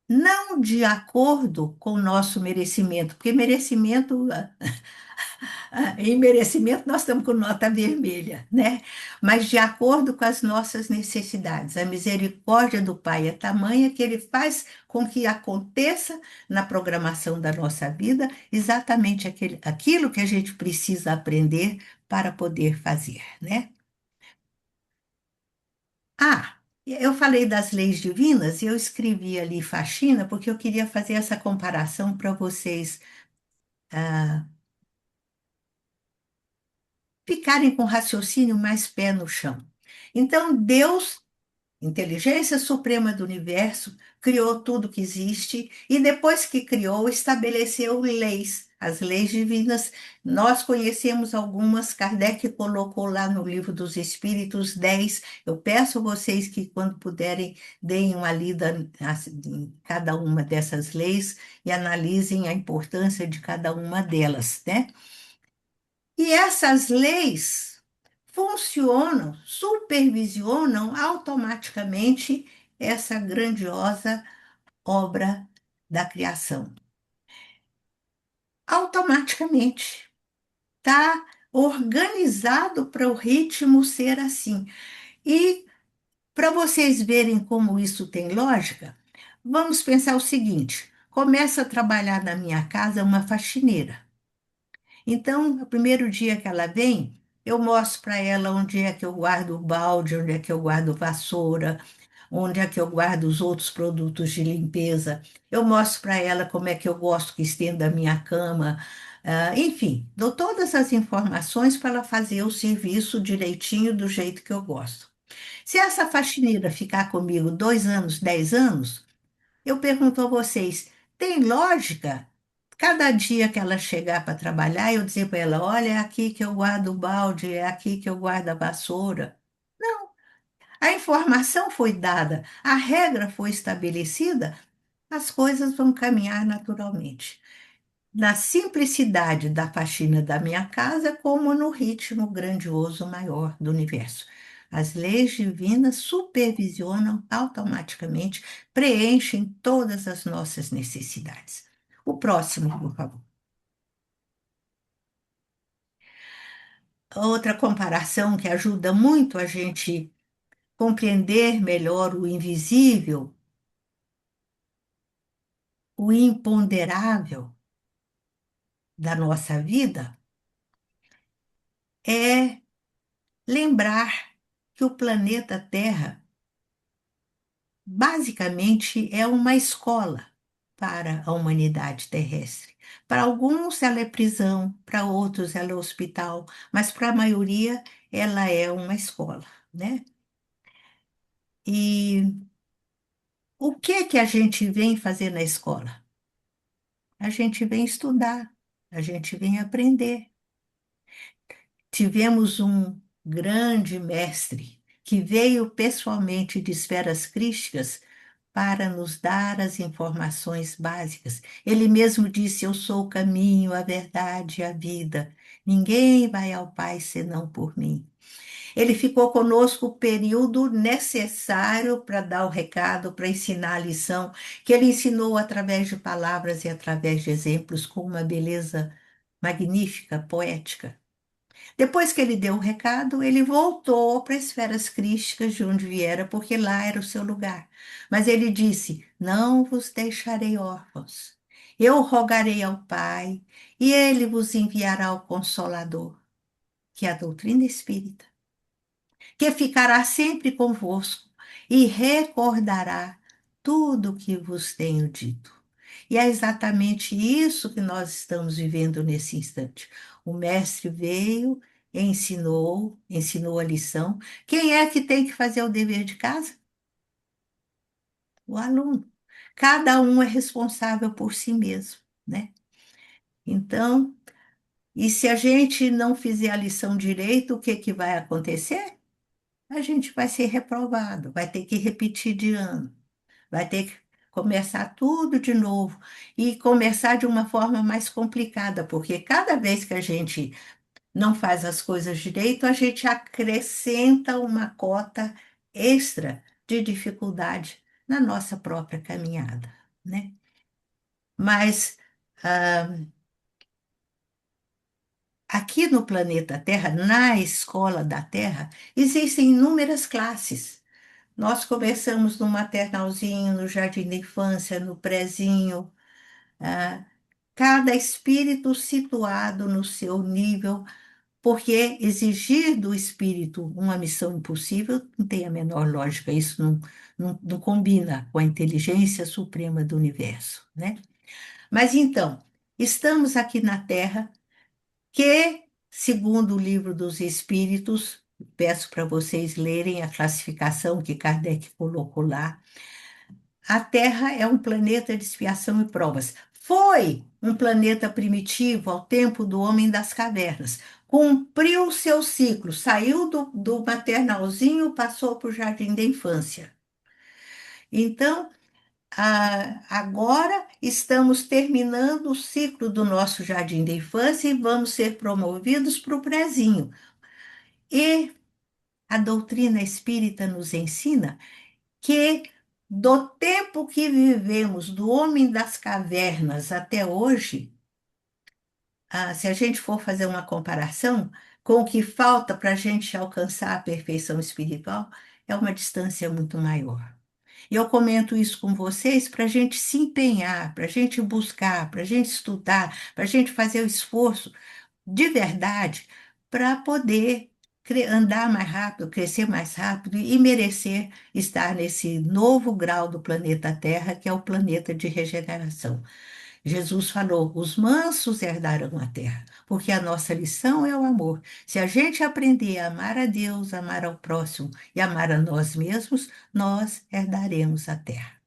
não de acordo com o nosso merecimento, porque merecimento, em merecimento nós estamos com nota vermelha, né? Mas de acordo com as nossas necessidades. A misericórdia do Pai é tamanha que ele faz com que aconteça na programação da nossa vida exatamente aquilo que a gente precisa aprender para poder fazer, né? Eu falei das leis divinas e eu escrevi ali faxina porque eu queria fazer essa comparação para vocês ficarem com o raciocínio mais pé no chão. Então, Deus, inteligência suprema do universo, criou tudo que existe e depois que criou, estabeleceu leis. As leis divinas, nós conhecemos algumas, Kardec colocou lá no Livro dos Espíritos 10. Eu peço a vocês que, quando puderem, deem uma lida em cada uma dessas leis e analisem a importância de cada uma delas, né? E essas leis funcionam, supervisionam automaticamente essa grandiosa obra da criação. Automaticamente. Está organizado para o ritmo ser assim. E para vocês verem como isso tem lógica, vamos pensar o seguinte: começa a trabalhar na minha casa uma faxineira. Então, o primeiro dia que ela vem, eu mostro para ela onde é que eu guardo o balde, onde é que eu guardo vassoura, onde é que eu guardo os outros produtos de limpeza. Eu mostro para ela como é que eu gosto que estenda a minha cama. Enfim, dou todas as informações para ela fazer o serviço direitinho do jeito que eu gosto. Se essa faxineira ficar comigo 2 anos, 10 anos, eu pergunto a vocês, tem lógica? Cada dia que ela chegar para trabalhar, eu dizer para ela, olha, é aqui que eu guardo o balde, é aqui que eu guardo a vassoura. A informação foi dada, a regra foi estabelecida, as coisas vão caminhar naturalmente. Na simplicidade da faxina da minha casa, como no ritmo grandioso maior do universo. As leis divinas supervisionam automaticamente, preenchem todas as nossas necessidades. O próximo, por favor. Outra comparação que ajuda muito a gente compreender melhor o invisível, o imponderável da nossa vida, é lembrar que o planeta Terra basicamente é uma escola para a humanidade terrestre. Para alguns ela é prisão, para outros ela é hospital, mas para a maioria ela é uma escola, né? E o que que a gente vem fazer na escola? A gente vem estudar, a gente vem aprender. Tivemos um grande mestre que veio pessoalmente de esferas crísticas para nos dar as informações básicas. Ele mesmo disse: Eu sou o caminho, a verdade e a vida. Ninguém vai ao Pai senão por mim. Ele ficou conosco o período necessário para dar o recado, para ensinar a lição, que ele ensinou através de palavras e através de exemplos com uma beleza magnífica, poética. Depois que ele deu o recado, ele voltou para as esferas crísticas de onde viera, porque lá era o seu lugar. Mas ele disse: Não vos deixarei órfãos. Eu rogarei ao Pai, e ele vos enviará o Consolador, que é a doutrina espírita, que ficará sempre convosco e recordará tudo o que vos tenho dito. E é exatamente isso que nós estamos vivendo nesse instante. O mestre veio, ensinou a lição. Quem é que tem que fazer o dever de casa? O aluno. Cada um é responsável por si mesmo, né? Então, e se a gente não fizer a lição direito, o que que vai acontecer? A gente vai ser reprovado, vai ter que repetir de ano, vai ter que começar tudo de novo e começar de uma forma mais complicada, porque cada vez que a gente não faz as coisas direito, a gente acrescenta uma cota extra de dificuldade na nossa própria caminhada, né? Mas aqui no planeta Terra, na escola da Terra, existem inúmeras classes. Nós começamos no maternalzinho, no jardim da infância, no prezinho, ah, cada espírito situado no seu nível, porque exigir do espírito uma missão impossível não tem a menor lógica, isso não combina com a inteligência suprema do universo, né? Mas então, estamos aqui na Terra, que, segundo o livro dos Espíritos, peço para vocês lerem a classificação que Kardec colocou lá. A Terra é um planeta de expiação e provas. Foi um planeta primitivo ao tempo do homem das cavernas. Cumpriu o seu ciclo, saiu do maternalzinho, passou para o jardim da infância. Então, agora estamos terminando o ciclo do nosso jardim da infância e vamos ser promovidos para o prezinho. E a doutrina espírita nos ensina que do tempo que vivemos, do homem das cavernas até hoje, se a gente for fazer uma comparação com o que falta para a gente alcançar a perfeição espiritual, é uma distância muito maior. E eu comento isso com vocês para a gente se empenhar, para a gente buscar, para a gente estudar, para a gente fazer o esforço de verdade para poder andar mais rápido, crescer mais rápido e merecer estar nesse novo grau do planeta Terra, que é o planeta de regeneração. Jesus falou: os mansos herdarão a terra, porque a nossa lição é o amor. Se a gente aprender a amar a Deus, amar ao próximo e amar a nós mesmos, nós herdaremos a terra.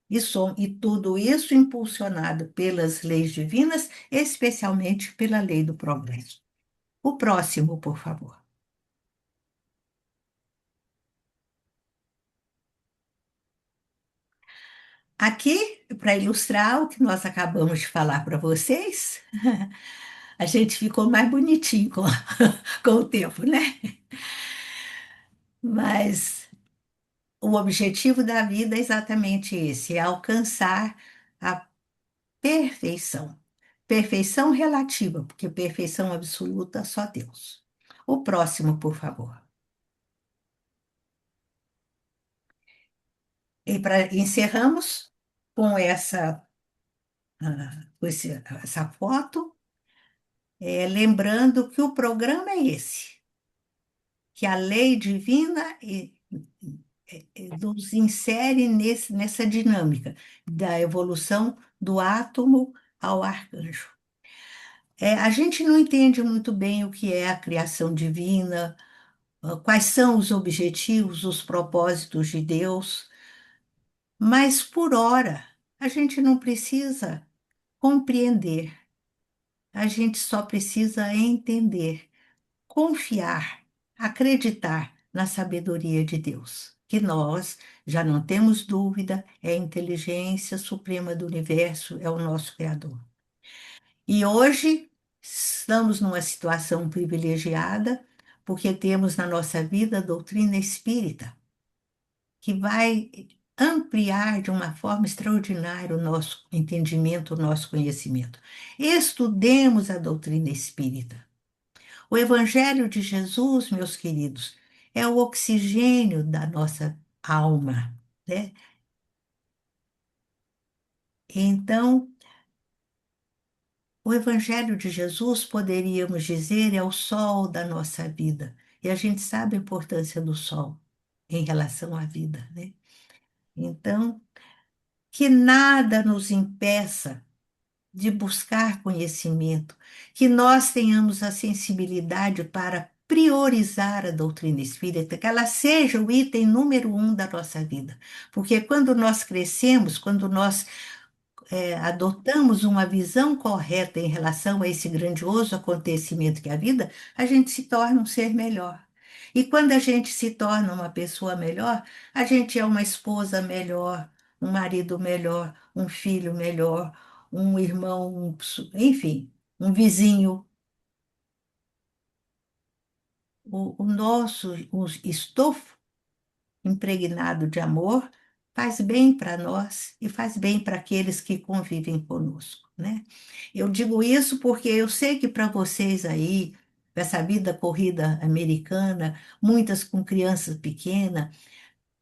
E tudo isso impulsionado pelas leis divinas, especialmente pela lei do progresso. O próximo, por favor. Aqui, para ilustrar o que nós acabamos de falar para vocês, a gente ficou mais bonitinho com o tempo, né? Mas o objetivo da vida é exatamente esse, é alcançar a perfeição. Perfeição relativa, porque perfeição absoluta só Deus. O próximo, por favor. E para encerramos com essa foto, lembrando que o programa é esse, que a lei divina nos insere nessa dinâmica da evolução do átomo ao arcanjo. A gente não entende muito bem o que é a criação divina, quais são os objetivos, os propósitos de Deus, mas por hora a gente não precisa compreender, a gente só precisa entender, confiar, acreditar na sabedoria de Deus, que nós já não temos dúvida, é a inteligência suprema do universo, é o nosso Criador. E hoje estamos numa situação privilegiada, porque temos na nossa vida a doutrina espírita, que vai ampliar de uma forma extraordinária o nosso entendimento, o nosso conhecimento. Estudemos a doutrina espírita. O Evangelho de Jesus, meus queridos, é o oxigênio da nossa alma, né? Então, o Evangelho de Jesus, poderíamos dizer, é o sol da nossa vida. E a gente sabe a importância do sol em relação à vida, né? Então, que nada nos impeça de buscar conhecimento, que nós tenhamos a sensibilidade para priorizar a doutrina espírita, que ela seja o item número um da nossa vida. Porque quando nós crescemos, quando nós adotamos uma visão correta em relação a esse grandioso acontecimento que é a vida, a gente se torna um ser melhor. E quando a gente se torna uma pessoa melhor, a gente é uma esposa melhor, um marido melhor, um filho melhor, um irmão, enfim, um vizinho. O nosso o estofo impregnado de amor faz bem para nós e faz bem para aqueles que convivem conosco, né? Eu digo isso porque eu sei que para vocês aí, essa vida corrida americana, muitas com crianças pequenas,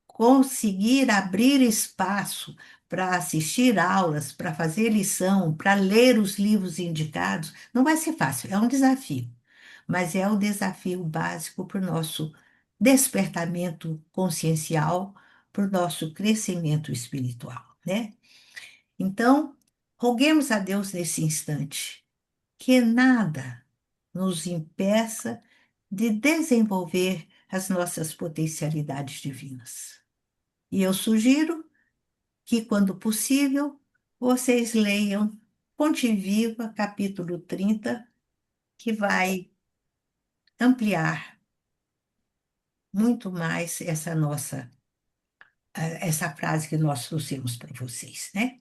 conseguir abrir espaço para assistir aulas, para fazer lição, para ler os livros indicados, não vai ser fácil, é um desafio, mas é o desafio básico para o nosso despertamento consciencial, para o nosso crescimento espiritual, né? Então, roguemos a Deus nesse instante que nada nos impeça de desenvolver as nossas potencialidades divinas. E eu sugiro que, quando possível, vocês leiam Fonte Viva, capítulo 30, que vai ampliar muito mais essa frase que nós trouxemos para vocês, né?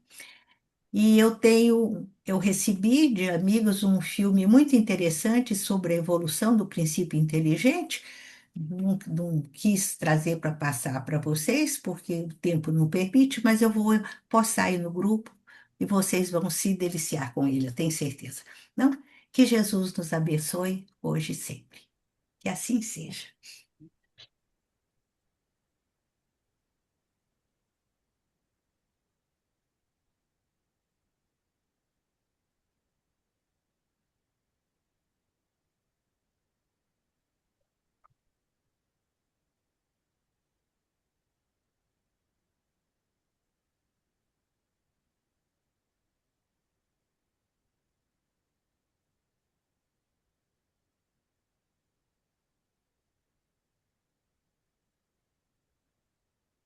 E eu recebi de amigos um filme muito interessante sobre a evolução do princípio inteligente. Não quis trazer para passar para vocês, porque o tempo não permite, mas eu vou postar aí no grupo e vocês vão se deliciar com ele, eu tenho certeza. Não? Que Jesus nos abençoe hoje e sempre. Que assim seja.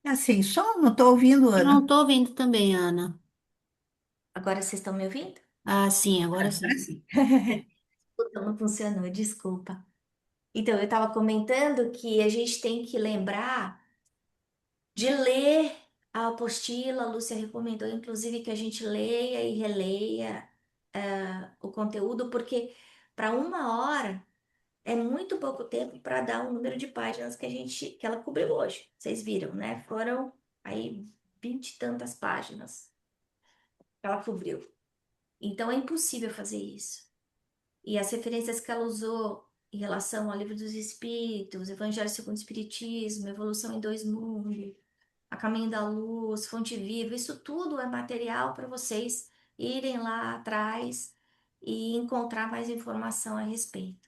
Assim, só não estou ouvindo, Eu não Ana. tô ouvindo também, Ana. Agora vocês estão me ouvindo? Ah, sim, agora Agora sim. sim. Então não funcionou, desculpa. Então, eu estava comentando que a gente tem que lembrar de ler a apostila. A Lúcia recomendou, inclusive, que a gente leia e releia o conteúdo, porque para 1 hora é muito pouco tempo para dar o número de páginas que ela cobriu hoje. Vocês viram, né? Foram aí 20 e tantas páginas que ela cobriu. Então é impossível fazer isso. E as referências que ela usou em relação ao Livro dos Espíritos, Evangelho segundo o Espiritismo, Evolução em Dois Mundos, A Caminho da Luz, Fonte Viva, isso tudo é material para vocês irem lá atrás e encontrar mais informação a respeito.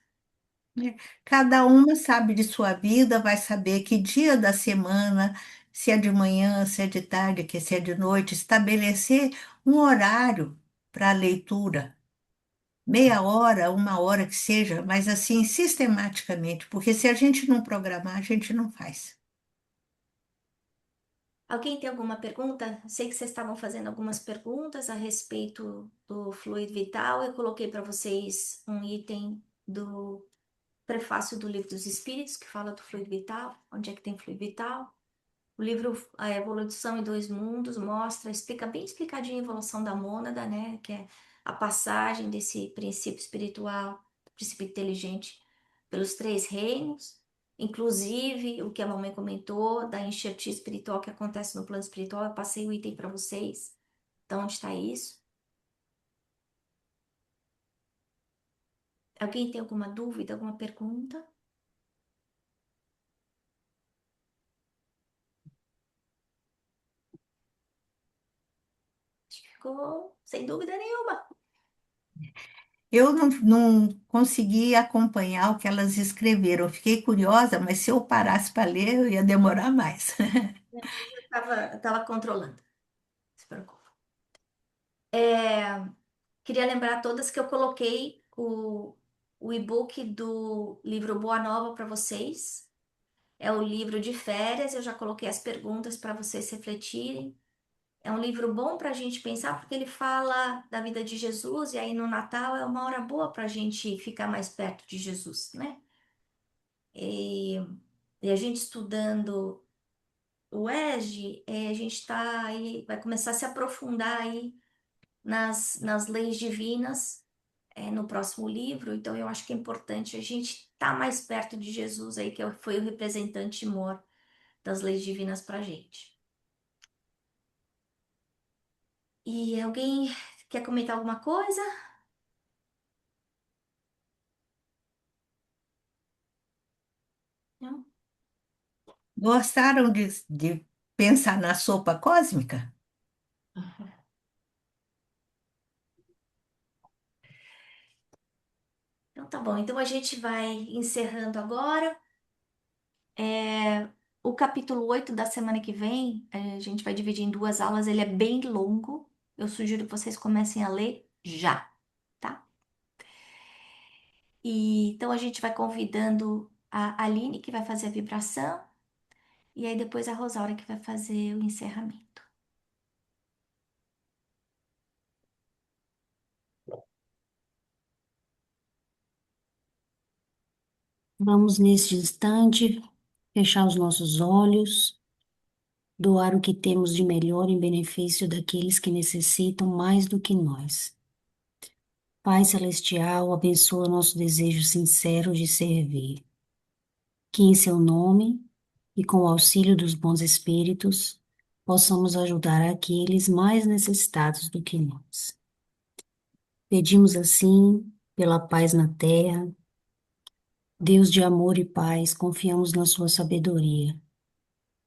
Cada uma sabe de sua vida, vai saber que dia da semana, se é de manhã, se é de tarde, que se é de noite, estabelecer um horário para a leitura, meia hora, 1 hora que seja, mas assim, sistematicamente, porque se a gente não programar, a gente não faz. Alguém tem alguma pergunta? Sei que vocês estavam fazendo algumas perguntas a respeito do fluido vital. Eu coloquei para vocês um item do prefácio do Livro dos Espíritos, que fala do fluido vital, onde é que tem fluido vital. O livro A Evolução em Dois Mundos mostra, explica bem explicadinho a evolução da mônada, né? Que é a passagem desse princípio espiritual, princípio inteligente, pelos três reinos, inclusive o que a mamãe comentou da enxertia espiritual que acontece no plano espiritual. Eu passei o item para vocês. Então, onde está isso? Alguém tem alguma dúvida, alguma pergunta? Acho que ficou sem dúvida nenhuma. Eu não consegui acompanhar o que elas escreveram. Eu fiquei curiosa, mas se eu parasse para ler, eu ia demorar mais. Eu tava controlando, não se preocupe. É, queria lembrar a todas que eu coloquei o e-book do livro Boa Nova para vocês. É o livro de férias, eu já coloquei as perguntas para vocês refletirem. É um livro bom para a gente pensar, porque ele fala da vida de Jesus, e aí no Natal é uma hora boa para a gente ficar mais perto de Jesus, né? E, e a gente estudando o ESG, a gente está aí, vai começar a se aprofundar aí nas leis divinas, no próximo livro. Então eu acho que é importante a gente estar mais perto de Jesus aí, que foi o representante mor das leis divinas para a gente. E alguém quer comentar alguma coisa? Não? Gostaram de pensar na sopa cósmica? Então tá bom. Então a gente vai encerrando agora. É, o capítulo 8 da semana que vem, a gente vai dividir em duas aulas. Ele é bem longo. Eu sugiro que vocês comecem a ler já, tá? E então a gente vai convidando a Aline, que vai fazer a vibração, e aí depois a Rosaura, que vai fazer o encerramento. Vamos, neste instante, fechar os nossos olhos, doar o que temos de melhor em benefício daqueles que necessitam mais do que nós. Pai Celestial, abençoa nosso desejo sincero de servir. Que em seu nome e com o auxílio dos bons espíritos, possamos ajudar aqueles mais necessitados do que nós. Pedimos assim pela paz na terra. Deus de amor e paz, confiamos na sua sabedoria.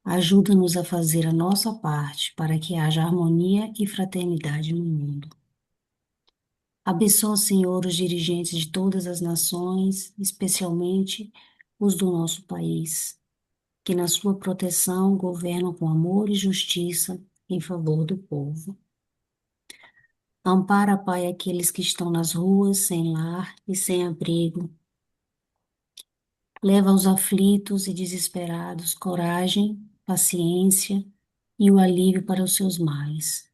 Ajuda-nos a fazer a nossa parte para que haja harmonia e fraternidade no mundo. Abençoa, Senhor, os dirigentes de todas as nações, especialmente os do nosso país, que na sua proteção governam com amor e justiça em favor do povo. Ampara, Pai, aqueles que estão nas ruas, sem lar e sem abrigo. Leva aos aflitos e desesperados coragem, paciência e o alívio para os seus males.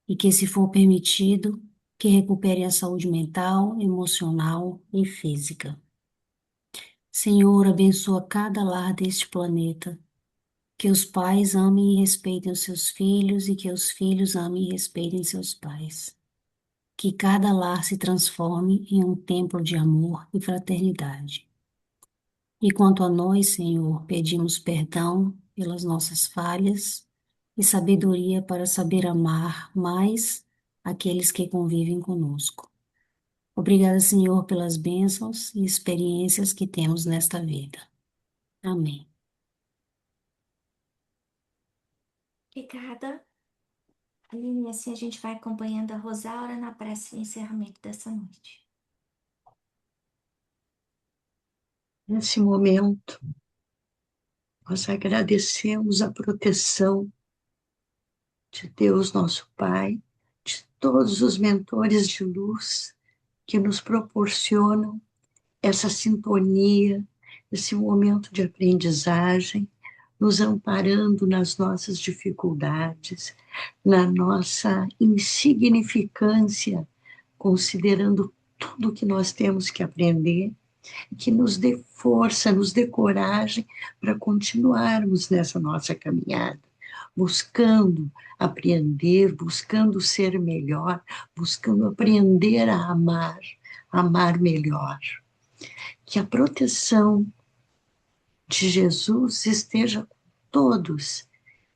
E que, se for permitido, que recupere a saúde mental, emocional e física. Senhor, abençoa cada lar deste planeta. Que os pais amem e respeitem os seus filhos e que os filhos amem e respeitem seus pais. Que cada lar se transforme em um templo de amor e fraternidade. E quanto a nós, Senhor, pedimos perdão pelas nossas falhas e sabedoria para saber amar mais aqueles que convivem conosco. Obrigada, Senhor, pelas bênçãos e experiências que temos nesta vida. Amém. Obrigada, Aline. Assim a gente vai acompanhando a Rosaura na prece de encerramento dessa noite. Nesse momento, nós agradecemos a proteção de Deus, nosso Pai, de todos os mentores de luz que nos proporcionam essa sintonia, esse momento de aprendizagem, nos amparando nas nossas dificuldades, na nossa insignificância, considerando tudo que nós temos que aprender, que nos dê força, nos dê coragem para continuarmos nessa nossa caminhada, buscando aprender, buscando ser melhor, buscando aprender a amar melhor. que a proteção de Jesus esteja com todos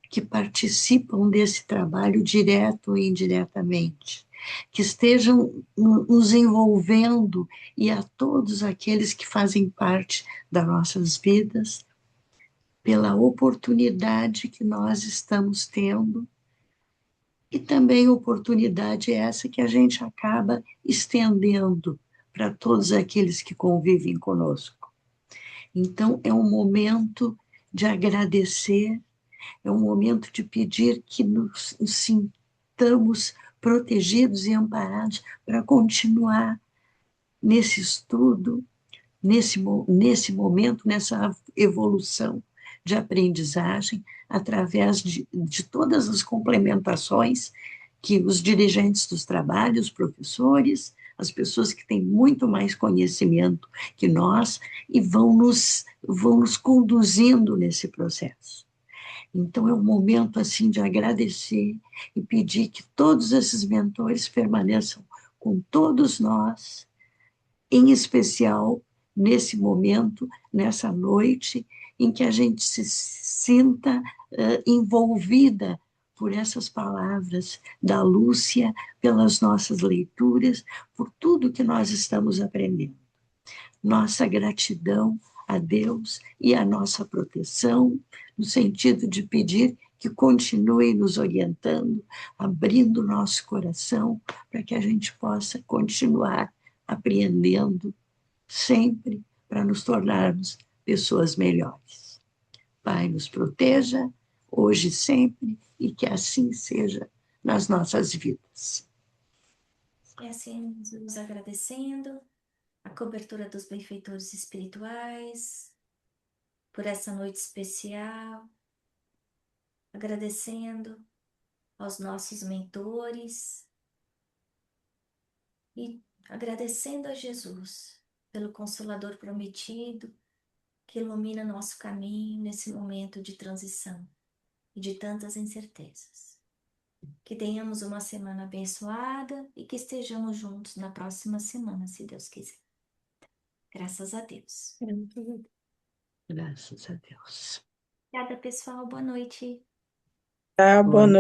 que participam desse trabalho direto ou indiretamente, que estejam nos envolvendo e a todos aqueles que fazem parte das nossas vidas, pela oportunidade que nós estamos tendo e também oportunidade essa que a gente acaba estendendo para todos aqueles que convivem conosco. Então, é um momento de agradecer, é um momento de pedir que nos sintamos protegidos e amparados para continuar nesse estudo, nesse momento, nessa evolução de aprendizagem, através de todas as complementações que os dirigentes dos trabalhos, os professores, as pessoas que têm muito mais conhecimento que nós e vão nos conduzindo nesse processo. Então é um momento assim de agradecer e pedir que todos esses mentores permaneçam com todos nós, em especial nesse momento, nessa noite, em que a gente se sinta envolvida por essas palavras da Lúcia, pelas nossas leituras, por tudo que nós estamos aprendendo. Nossa gratidão a Deus e a nossa proteção, no sentido de pedir que continue nos orientando, abrindo nosso coração, para que a gente possa continuar aprendendo sempre para nos tornarmos pessoas melhores. Pai, nos proteja, hoje e sempre, e que assim seja nas nossas vidas. E assim, nos agradecendo a cobertura dos benfeitores espirituais, por essa noite especial, agradecendo aos nossos mentores e agradecendo a Jesus pelo Consolador prometido que ilumina nosso caminho nesse momento de transição e de tantas incertezas. Que tenhamos uma semana abençoada e que estejamos juntos na próxima semana, se Deus quiser. Graças a Deus. Graças a Deus. Obrigada, pessoal. Boa noite. Tá, boa noite.